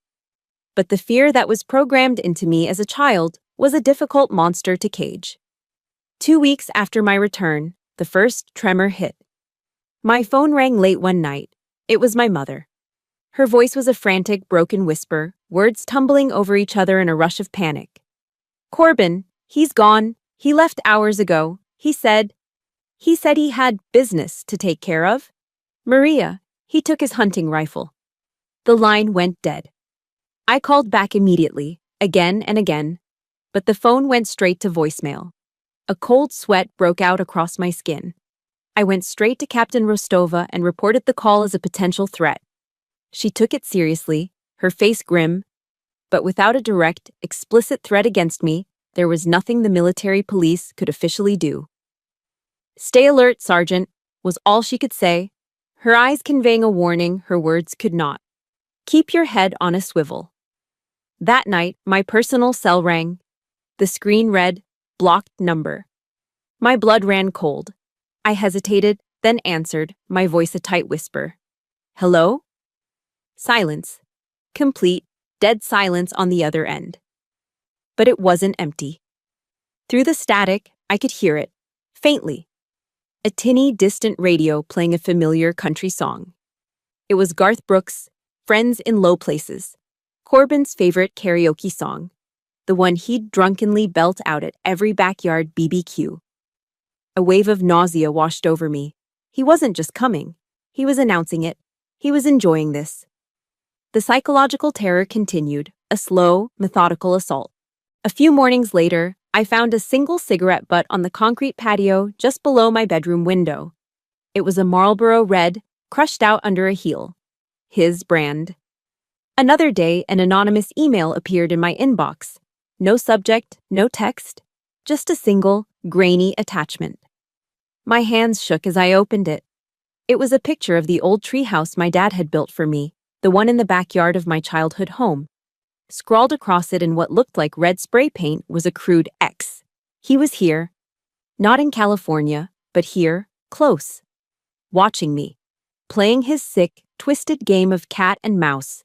But the fear that was programmed into me as a child was a difficult monster to cage. 2 weeks after my return, the first tremor hit. My phone rang late one night. It was my mother. Her voice was a frantic, broken whisper, words tumbling over each other in a rush of panic. Corbin, he's gone. He left hours ago. He said he had business to take care of. Maria, he took his hunting rifle. The line went dead. I called back immediately, again and again, but the phone went straight to voicemail. A cold sweat broke out across my skin. I went straight to Captain Rostova and reported the call as a potential threat. She took it seriously, her face grim, but without a direct, explicit threat against me, there was nothing the military police could officially do. "Stay alert, Sergeant," was all she could say, her eyes conveying a warning her words could not. "Keep your head on a swivel." That night, my personal cell rang. The screen read, "Blocked number." My blood ran cold. I hesitated, then answered, my voice a tight whisper. "Hello?" Silence. Complete, dead silence on the other end. But it wasn't empty. Through the static, I could hear it, faintly. A tinny, distant radio playing a familiar country song. It was Garth Brooks' "Friends in Low Places," Corbin's favorite karaoke song, the one he'd drunkenly belt out at every backyard BBQ. A wave of nausea washed over me. He wasn't just coming. He was announcing it. He was enjoying this. The psychological terror continued, a slow, methodical assault. A few mornings later, I found a single cigarette butt on the concrete patio just below my bedroom window. It was a Marlboro Red, crushed out under a heel. His brand. Another day, an anonymous email appeared in my inbox. No subject, no text, just a single, grainy attachment. My hands shook as I opened it. It was a picture of the old treehouse my dad had built for me, the one in the backyard of my childhood home. Scrawled across it in what looked like red spray paint was a crude X. He was here. Not in California, but here, close. Watching me. Playing his sick, twisted game of cat and mouse.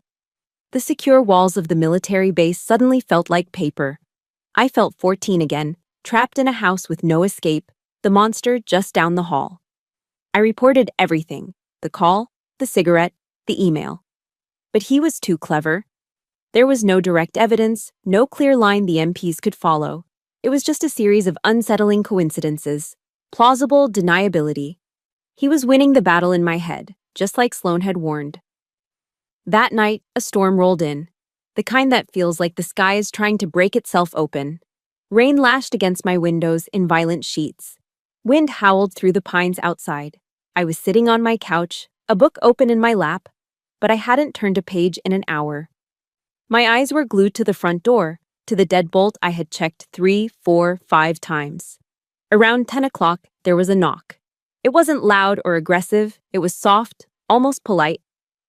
The secure walls of the military base suddenly felt like paper. I felt 14 again, trapped in a house with no escape, the monster just down the hall. I reported everything, the call, the cigarette, the email. But he was too clever. There was no direct evidence, no clear line the MPs could follow. It was just a series of unsettling coincidences, plausible deniability. He was winning the battle in my head, just like Sloan had warned. That night, a storm rolled in, the kind that feels like the sky is trying to break itself open. Rain lashed against my windows in violent sheets. Wind howled through the pines outside. I was sitting on my couch, a book open in my lap, but I hadn't turned a page in an hour. My eyes were glued to the front door, to the deadbolt I had checked 3, 4, 5 times. Around 10 o'clock, there was a knock. It wasn't loud or aggressive, it was soft, almost polite.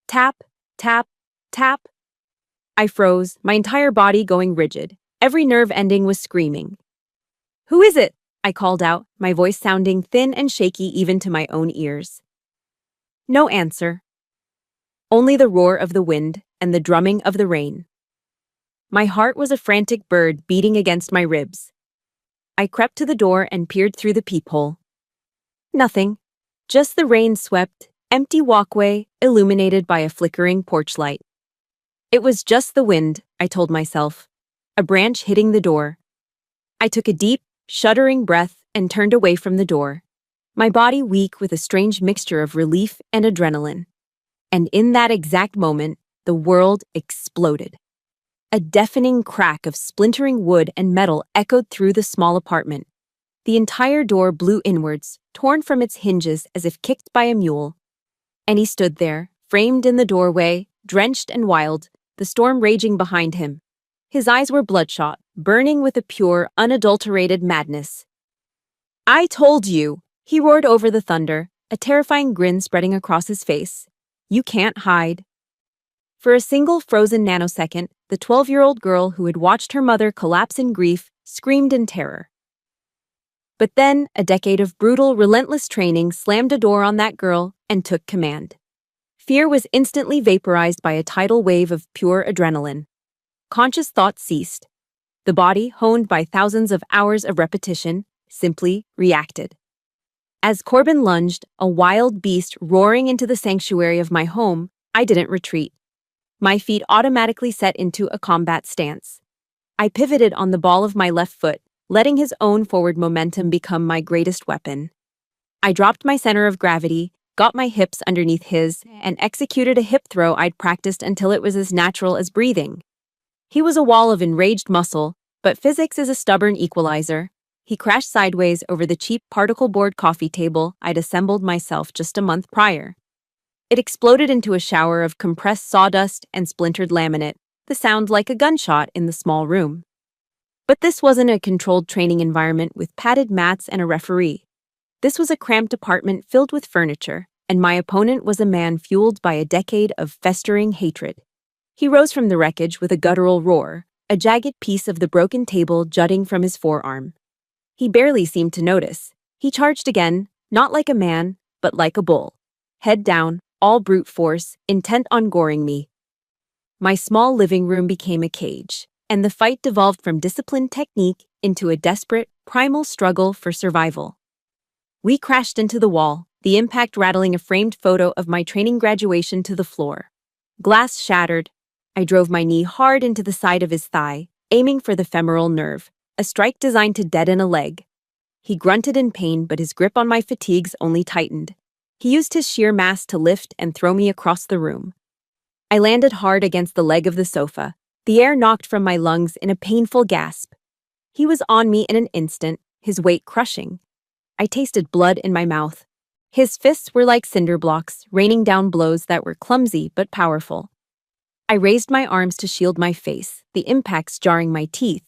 Tap, tap, tap. I froze, my entire body going rigid. Every nerve ending was screaming. "Who is it?" I called out, my voice sounding thin and shaky even to my own ears. No answer. Only the roar of the wind and the drumming of the rain. My heart was a frantic bird beating against my ribs. I crept to the door and peered through the peephole. Nothing. Just the rain-swept, empty walkway illuminated by a flickering porch light. It was just the wind, I told myself. A branch hitting the door. I took a deep, shuddering breath and turned away from the door, my body weak with a strange mixture of relief and adrenaline. And in that exact moment, the world exploded. A deafening crack of splintering wood and metal echoed through the small apartment. The entire door blew inwards, torn from its hinges as if kicked by a mule. And he stood there, framed in the doorway, drenched and wild, the storm raging behind him. His eyes were bloodshot, burning with a pure, unadulterated madness. "I told you!" He roared over the thunder, a terrifying grin spreading across his face. "You can't hide." For a single frozen nanosecond, the 12-year-old girl who had watched her mother collapse in grief screamed in terror. But then, a decade of brutal, relentless training slammed a door on that girl and took command. Fear was instantly vaporized by a tidal wave of pure adrenaline. Conscious thought ceased. The body, honed by thousands of hours of repetition, simply reacted. As Corbin lunged, a wild beast roaring into the sanctuary of my home, I didn't retreat. My feet automatically set into a combat stance. I pivoted on the ball of my left foot, letting his own forward momentum become my greatest weapon. I dropped my center of gravity, got my hips underneath his, and executed a hip throw I'd practiced until it was as natural as breathing. He was a wall of enraged muscle, but physics is a stubborn equalizer. He crashed sideways over the cheap particle board coffee table I'd assembled myself just a month prior. It exploded into a shower of compressed sawdust and splintered laminate, the sound like a gunshot in the small room. But this wasn't a controlled training environment with padded mats and a referee. This was a cramped apartment filled with furniture, and my opponent was a man fueled by a decade of festering hatred. He rose from the wreckage with a guttural roar, a jagged piece of the broken table jutting from his forearm. He barely seemed to notice. He charged again, not like a man, but like a bull. Head down, all brute force, intent on goring me. My small living room became a cage, and the fight devolved from disciplined technique into a desperate, primal struggle for survival. We crashed into the wall, the impact rattling a framed photo of my training graduation to the floor. Glass shattered. I drove my knee hard into the side of his thigh, aiming for the femoral nerve, a strike designed to deaden a leg. He grunted in pain, but his grip on my fatigues only tightened. He used his sheer mass to lift and throw me across the room. I landed hard against the leg of the sofa, the air knocked from my lungs in a painful gasp. He was on me in an instant, his weight crushing. I tasted blood in my mouth. His fists were like cinder blocks, raining down blows that were clumsy but powerful. I raised my arms to shield my face, the impacts jarring my teeth,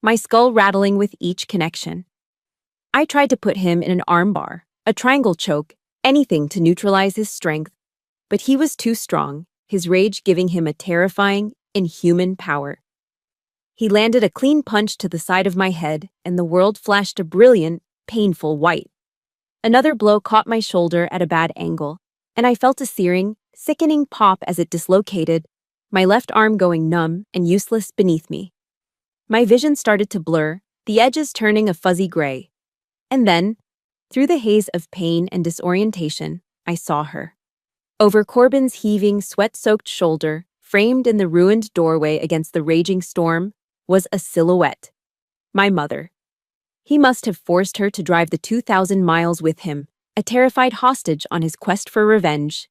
my skull rattling with each connection. I tried to put him in an armbar, a triangle choke, anything to neutralize his strength, but he was too strong, his rage giving him a terrifying, inhuman power. He landed a clean punch to the side of my head, and the world flashed a brilliant, painful white. Another blow caught my shoulder at a bad angle, and I felt a searing, sickening pop as it dislocated, my left arm going numb and useless beneath me. My vision started to blur, the edges turning a fuzzy gray. And then, through the haze of pain and disorientation, I saw her. Over Corbin's heaving, sweat-soaked shoulder, framed in the ruined doorway against the raging storm, was a silhouette. My mother. He must have forced her to drive the 2,000 miles with him, a terrified hostage on his quest for revenge.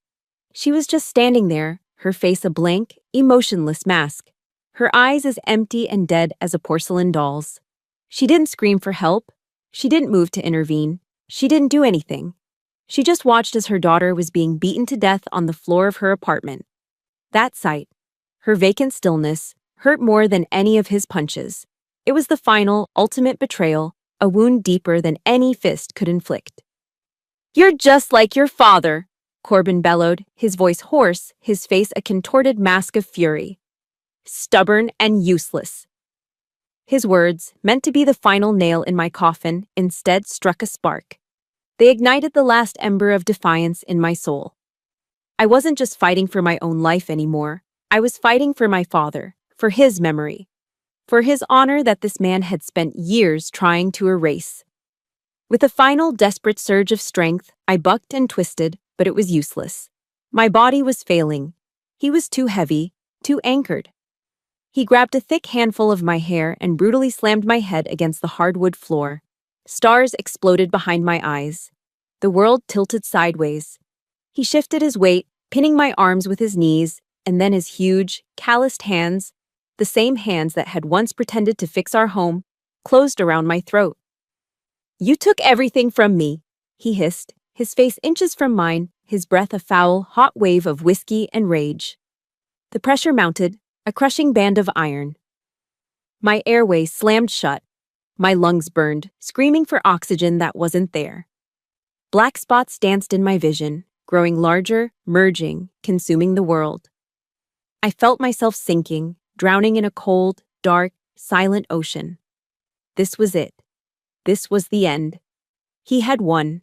She was just standing there, her face a blank, emotionless mask, her eyes as empty and dead as a porcelain doll's. She didn't scream for help. She didn't move to intervene. She didn't do anything. She just watched as her daughter was being beaten to death on the floor of her apartment. That sight, her vacant stillness, hurt more than any of his punches. It was the final, ultimate betrayal, a wound deeper than any fist could inflict. "You're just like your father," Corbin bellowed, his voice hoarse, his face a contorted mask of fury. "Stubborn and useless." His words, meant to be the final nail in my coffin, instead struck a spark. They ignited the last ember of defiance in my soul. I wasn't just fighting for my own life anymore. I was fighting for my father, for his memory, for his honor that this man had spent years trying to erase. With a final desperate surge of strength, I bucked and twisted, but it was useless. My body was failing. He was too heavy, too anchored. He grabbed a thick handful of my hair and brutally slammed my head against the hardwood floor. Stars exploded behind my eyes. The world tilted sideways. He shifted his weight, pinning my arms with his knees, and then his huge, calloused hands, the same hands that had once pretended to fix our home, closed around my throat. "You took everything from me," he hissed, his face inches from mine, his breath a foul, hot wave of whiskey and rage. The pressure mounted, a crushing band of iron. My airways slammed shut. My lungs burned, screaming for oxygen that wasn't there. Black spots danced in my vision, growing larger, merging, consuming the world. I felt myself sinking, drowning in a cold, dark, silent ocean. This was it. This was the end. He had won.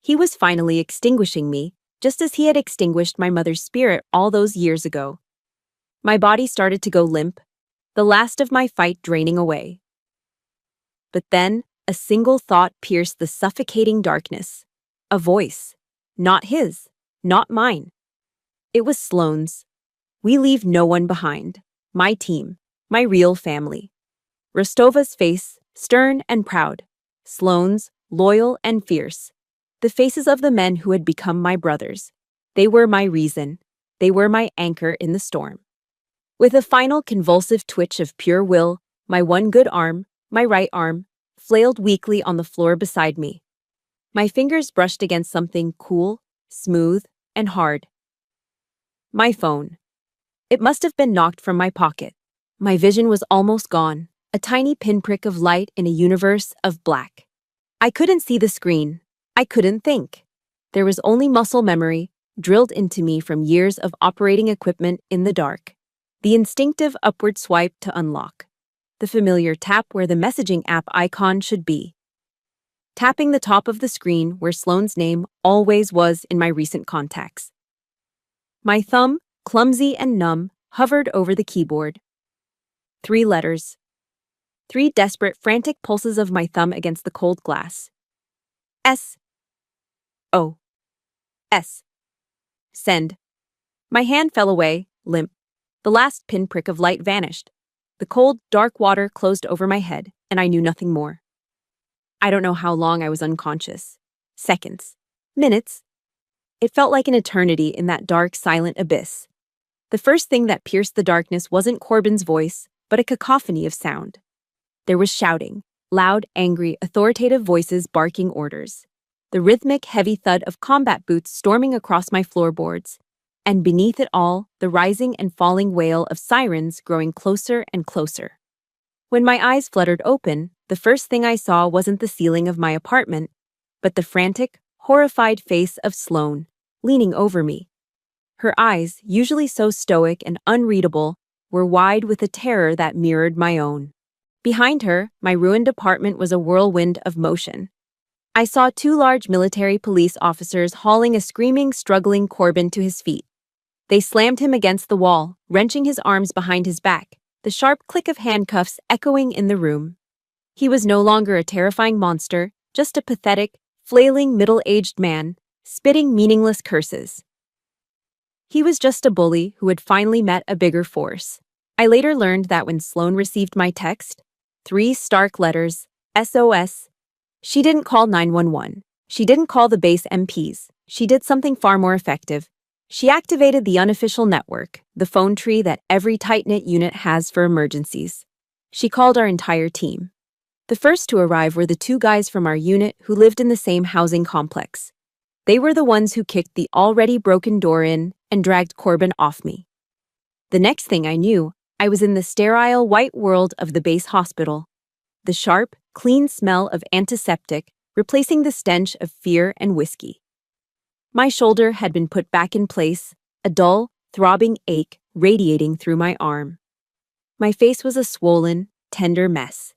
He was finally extinguishing me, just as he had extinguished my mother's spirit all those years ago. My body started to go limp, the last of my fight draining away. But then, a single thought pierced the suffocating darkness. A voice. Not his. Not mine. It was Sloane's. We leave no one behind. My team. My real family. Rostova's face, stern and proud. Sloane's, loyal and fierce. The faces of the men who had become my brothers. They were my reason. They were my anchor in the storm. With a final convulsive twitch of pure will, my one good arm, my right arm, flailed weakly on the floor beside me. My fingers brushed against something cool, smooth, and hard. My phone. It must have been knocked from my pocket. My vision was almost gone, a tiny pinprick of light in a universe of black. I couldn't see the screen. I couldn't think. There was only muscle memory, drilled into me from years of operating equipment in the dark. The instinctive upward swipe to unlock. The familiar tap where the messaging app icon should be. Tapping the top of the screen where Sloane's name always was in my recent contacts. My thumb, clumsy and numb, hovered over the keyboard. 3 letters. 3 desperate, frantic pulses of my thumb against the cold glass. S. O. S. Send. My hand fell away, limp. The last pinprick of light vanished. The cold, dark water closed over my head, and I knew nothing more. I don't know how long I was unconscious. Seconds. Minutes. It felt like an eternity in that dark, silent abyss. The first thing that pierced the darkness wasn't Corbin's voice, but a cacophony of sound. There was shouting, loud, angry, authoritative voices barking orders. The rhythmic, heavy thud of combat boots storming across my floorboards. And beneath it all, the rising and falling wail of sirens growing closer and closer. When my eyes fluttered open, the first thing I saw wasn't the ceiling of my apartment, but the frantic, horrified face of Sloane, leaning over me. Her eyes, usually so stoic and unreadable, were wide with a terror that mirrored my own. Behind her, my ruined apartment was a whirlwind of motion. I saw 2 large military police officers hauling a screaming, struggling Corbin to his feet. They slammed him against the wall, wrenching his arms behind his back, the sharp click of handcuffs echoing in the room. He was no longer a terrifying monster, just a pathetic, flailing middle-aged man, spitting meaningless curses. He was just a bully who had finally met a bigger force. I later learned that when Sloane received my text, 3 stark letters, SOS, she didn't call 911. She didn't call the base MPs. She did something far more effective. She activated the unofficial network, the phone tree that every tight-knit unit has for emergencies. She called our entire team. The first to arrive were the 2 guys from our unit who lived in the same housing complex. They were the ones who kicked the already broken door in and dragged Corbin off me. The next thing I knew, I was in the sterile white world of the base hospital. The sharp, clean smell of antiseptic replacing the stench of fear and whiskey. My shoulder had been put back in place, a dull, throbbing ache radiating through my arm. My face was a swollen, tender mess.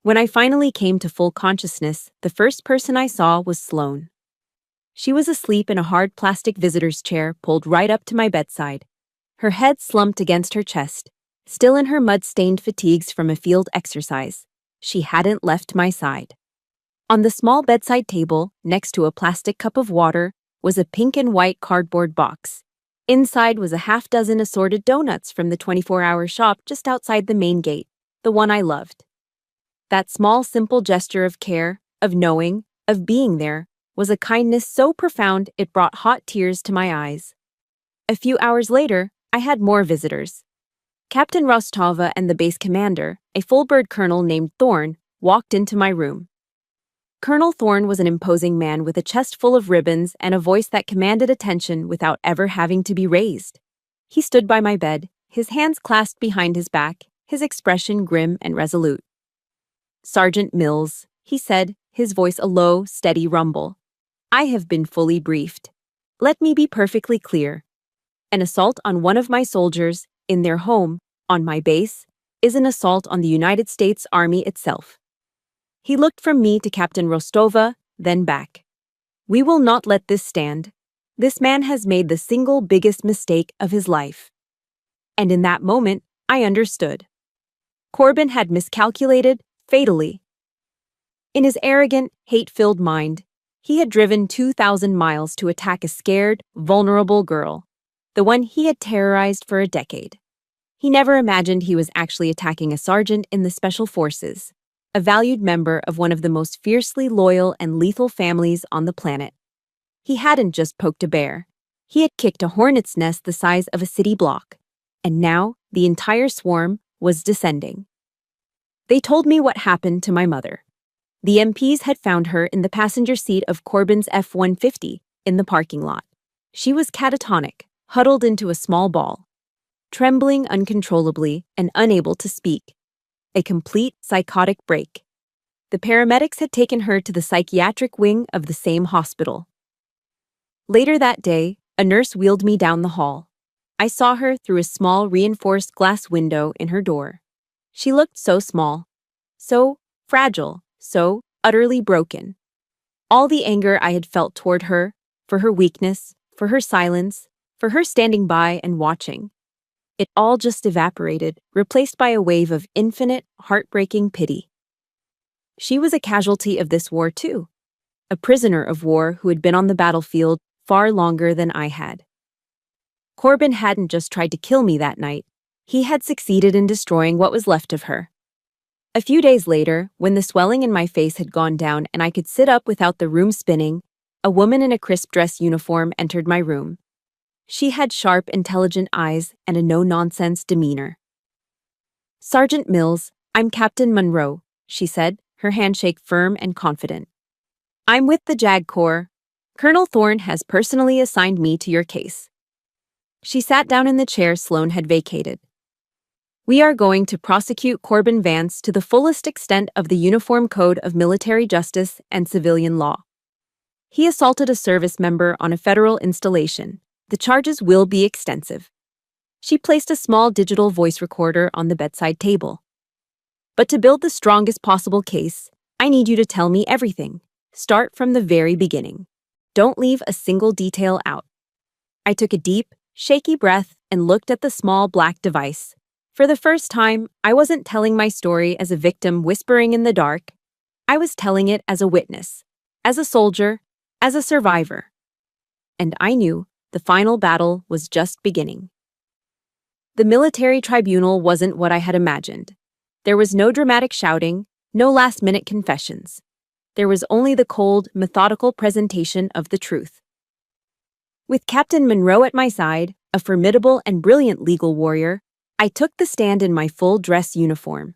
When I finally came to full consciousness, the first person I saw was Sloane. She was asleep in a hard plastic visitor's chair pulled right up to my bedside, her head slumped against her chest, still in her mud-stained fatigues from a field exercise. She hadn't left my side. On the small bedside table, next to a plastic cup of water, was a pink and white cardboard box. Inside was a half-dozen assorted donuts from the 24-hour shop just outside the main gate, the one I loved. That small, simple gesture of care, of knowing, of being there, was a kindness so profound it brought hot tears to my eyes. A few hours later, I had more visitors. Captain Rostova and the base commander, a full-bird colonel named Thorne, walked into my room. Colonel Thorne was an imposing man with a chest full of ribbons and a voice that commanded attention without ever having to be raised. He stood by my bed, his hands clasped behind his back, his expression grim and resolute. "Sergeant Mills," he said, his voice a low, steady rumble. "I have been fully briefed. Let me be perfectly clear. An assault on one of my soldiers, in their home, on my base, is an assault on the United States Army itself." He looked from me to Captain Rostova, then back. "We will not let this stand. This man has made the single biggest mistake of his life." And in that moment, I understood. Corbin had miscalculated, fatally. In his arrogant, hate-filled mind, he had driven 2,000 miles to attack a scared, vulnerable girl. the one he had terrorized for a decade. He never imagined he was actually attacking a sergeant in the Special Forces, a valued member of one of the most fiercely loyal and lethal families on the planet. He hadn't just poked a bear. He had kicked a hornet's nest the size of a city block. And now, the entire swarm was descending. They told me what happened to my mother. The MPs had found her in the passenger seat of Corbyn's F-150 in the parking lot. She was catatonic, huddled into a small ball, trembling uncontrollably and unable to speak. A complete psychotic break. The paramedics had taken her to the psychiatric wing of the same hospital. Later that day, a nurse wheeled me down the hall. I saw her through a small reinforced glass window in her door. She looked so small, so fragile, so utterly broken. All the anger I had felt toward her, for her weakness, for her silence, for her standing by and watching, it all just evaporated, replaced by a wave of infinite, heartbreaking pity. She was a casualty of this war too, a prisoner of war who had been on the battlefield far longer than I had. Corbyn hadn't just tried to kill me that night. He had succeeded in destroying what was left of her. A few days later, when the swelling in my face had gone down and I could sit up without the room spinning, a woman in a crisp dress uniform entered my room. She had sharp, intelligent eyes and a no-nonsense demeanor. "Sergeant Mills, I'm Captain Monroe," she said, her handshake firm and confident. "I'm with the JAG Corps. Colonel Thorne has personally assigned me to your case." She sat down in the chair Sloane had vacated. "We are going to prosecute Corbyn Vance to the fullest extent of the Uniform Code of Military Justice and Civilian Law. He assaulted a service member on a federal installation. The charges will be extensive." She placed a small digital voice recorder on the bedside table. "But to build the strongest possible case, I need you to tell me everything. Start from the very beginning. Don't leave a single detail out." I took a deep, shaky breath and looked at the small black device. For the first time, I wasn't telling my story as a victim whispering in the dark. I was telling it as a witness, as a soldier, as a survivor. And I knew the final battle was just beginning. The military tribunal wasn't what I had imagined. There was no dramatic shouting, no last-minute confessions. There was only the cold, methodical presentation of the truth. With Captain Monroe at my side, a formidable and brilliant legal warrior, I took the stand in my full dress uniform.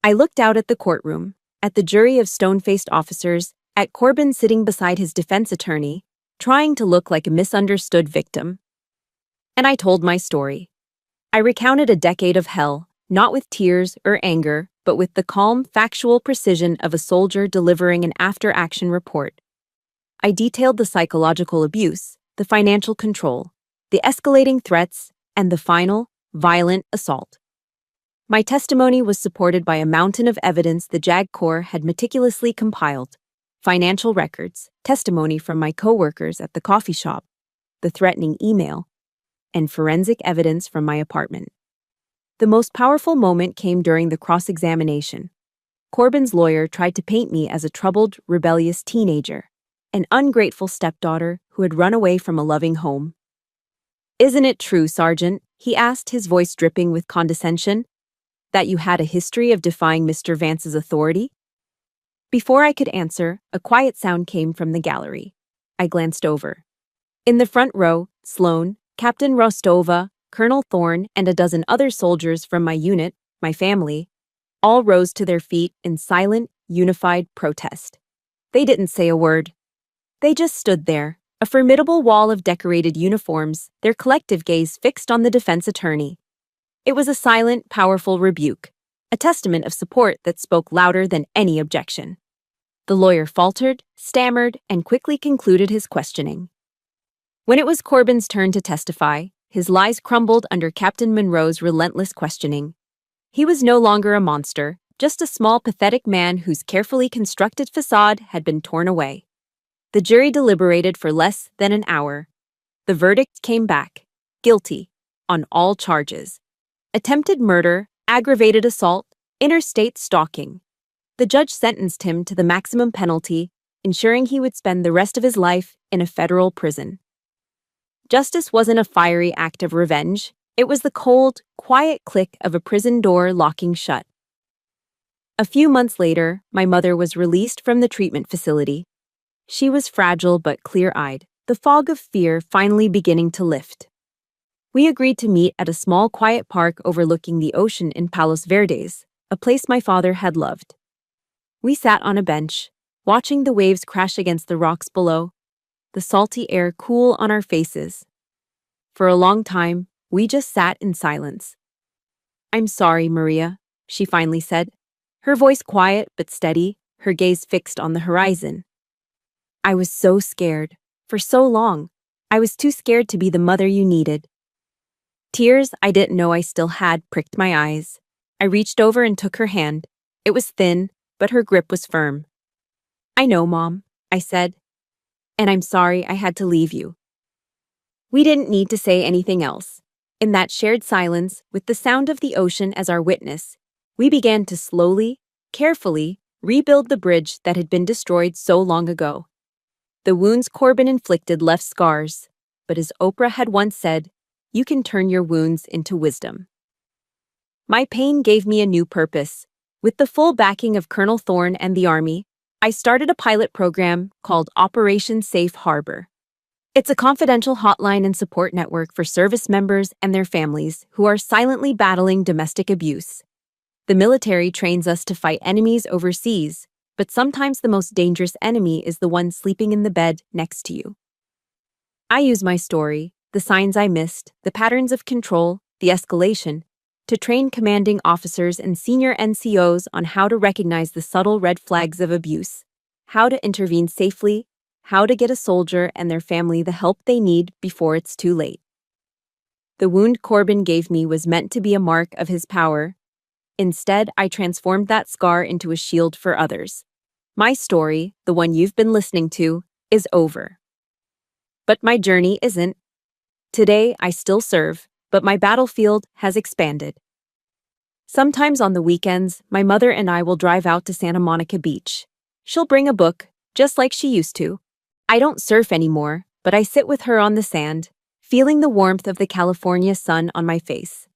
I looked out at the courtroom, at the jury of stone-faced officers, at Corbyn sitting beside his defense attorney, trying to look like a misunderstood victim. And I told my story. I recounted a decade of hell, not with tears or anger, but with the calm, factual precision of a soldier delivering an after-action report. I detailed the psychological abuse, the financial control, the escalating threats, and the final, violent assault. My testimony was supported by a mountain of evidence the JAG Corps had meticulously compiled: financial records, testimony from my co-workers at the coffee shop, the threatening email, and forensic evidence from my apartment. The most powerful moment came during the cross-examination. Corbyn's lawyer tried to paint me as a troubled, rebellious teenager, an ungrateful stepdaughter who had run away from a loving home. "Isn't it true, Sergeant," he asked, his voice dripping with condescension, "that you had a history of defying Mr. Vance's authority?" Before I could answer, a quiet sound came from the gallery. I glanced over. In the front row, Sloane, Captain Rostova, Colonel Thorne, and a dozen other soldiers from my unit, my family, all rose to their feet in silent, unified protest. They didn't say a word. They just stood there, a formidable wall of decorated uniforms, their collective gaze fixed on the defense attorney. It was a silent, powerful rebuke, a testament of support that spoke louder than any objection. The lawyer faltered, stammered, and quickly concluded his questioning. When it was Corbyn's turn to testify, his lies crumbled under Captain Monroe's relentless questioning. He was no longer a monster, just a small, pathetic man whose carefully constructed facade had been torn away. The jury deliberated for less than an hour. The verdict came back: guilty, on all charges. Attempted murder, aggravated assault, interstate stalking. The judge sentenced him to the maximum penalty, ensuring he would spend the rest of his life in a federal prison. Justice wasn't a fiery act of revenge. It was the cold, quiet click of a prison door locking shut. A few months later, my mother was released from the treatment facility. She was fragile but clear-eyed, the fog of fear finally beginning to lift. We agreed to meet at a small quiet park overlooking the ocean in Palos Verdes, a place my father had loved. We sat on a bench, watching the waves crash against the rocks below, the salty air cool on our faces. For a long time, we just sat in silence. "I'm sorry, Maria," she finally said, her voice quiet but steady, her gaze fixed on the horizon. "I was so scared. For so long, I was too scared to be the mother you needed." Tears I didn't know I still had pricked my eyes. I reached over and took her hand. It was thin, but her grip was firm. "I know, Mom," I said, "and I'm sorry I had to leave you." We didn't need to say anything else. In that shared silence, with the sound of the ocean as our witness, we began to slowly, carefully, rebuild the bridge that had been destroyed so long ago. The wounds Corbin inflicted left scars, but as Oprah had once said, you can turn your wounds into wisdom. My pain gave me a new purpose. With the full backing of Colonel Thorne and the Army, I started a pilot program called Operation Safe Harbor. It's a confidential hotline and support network for service members and their families who are silently battling domestic abuse. The military trains us to fight enemies overseas, but sometimes the most dangerous enemy is the one sleeping in the bed next to you. I use my story, the signs I missed, the patterns of control, the escalation, to train commanding officers and senior NCOs on how to recognize the subtle red flags of abuse, how to intervene safely, how to get a soldier and their family the help they need before it's too late. The wound Corbin gave me was meant to be a mark of his power. Instead, I transformed that scar into a shield for others. My story, the one you've been listening to, is over. But my journey isn't. Today, I still serve, but my battlefield has expanded. Sometimes on the weekends, my mother and I will drive out to Santa Monica Beach. She'll bring a book, just like she used to. I don't surf anymore, but I sit with her on the sand, feeling the warmth of the California sun on my face.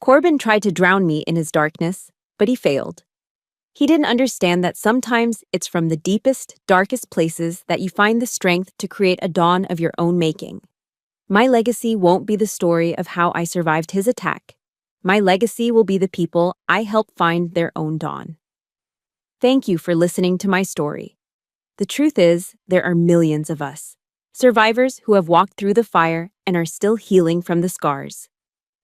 Corbin tried to drown me in his darkness, but he failed. He didn't understand that sometimes it's from the deepest, darkest places that you find the strength to create a dawn of your own making. My legacy won't be the story of how I survived his attack. My legacy will be the people I helped find their own dawn. Thank you for listening to my story. The truth is, there are millions of us, survivors who have walked through the fire and are still healing from the scars.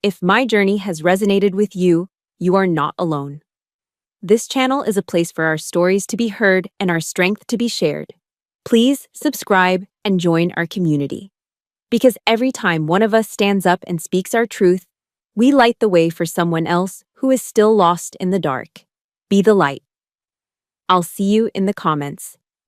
If my journey has resonated with you, you are not alone. This channel is a place for our stories to be heard and our strength to be shared. Please subscribe and join our community. Because every time one of us stands up and speaks our truth, we light the way for someone else who is still lost in the dark. Be the light. I'll see you in the comments.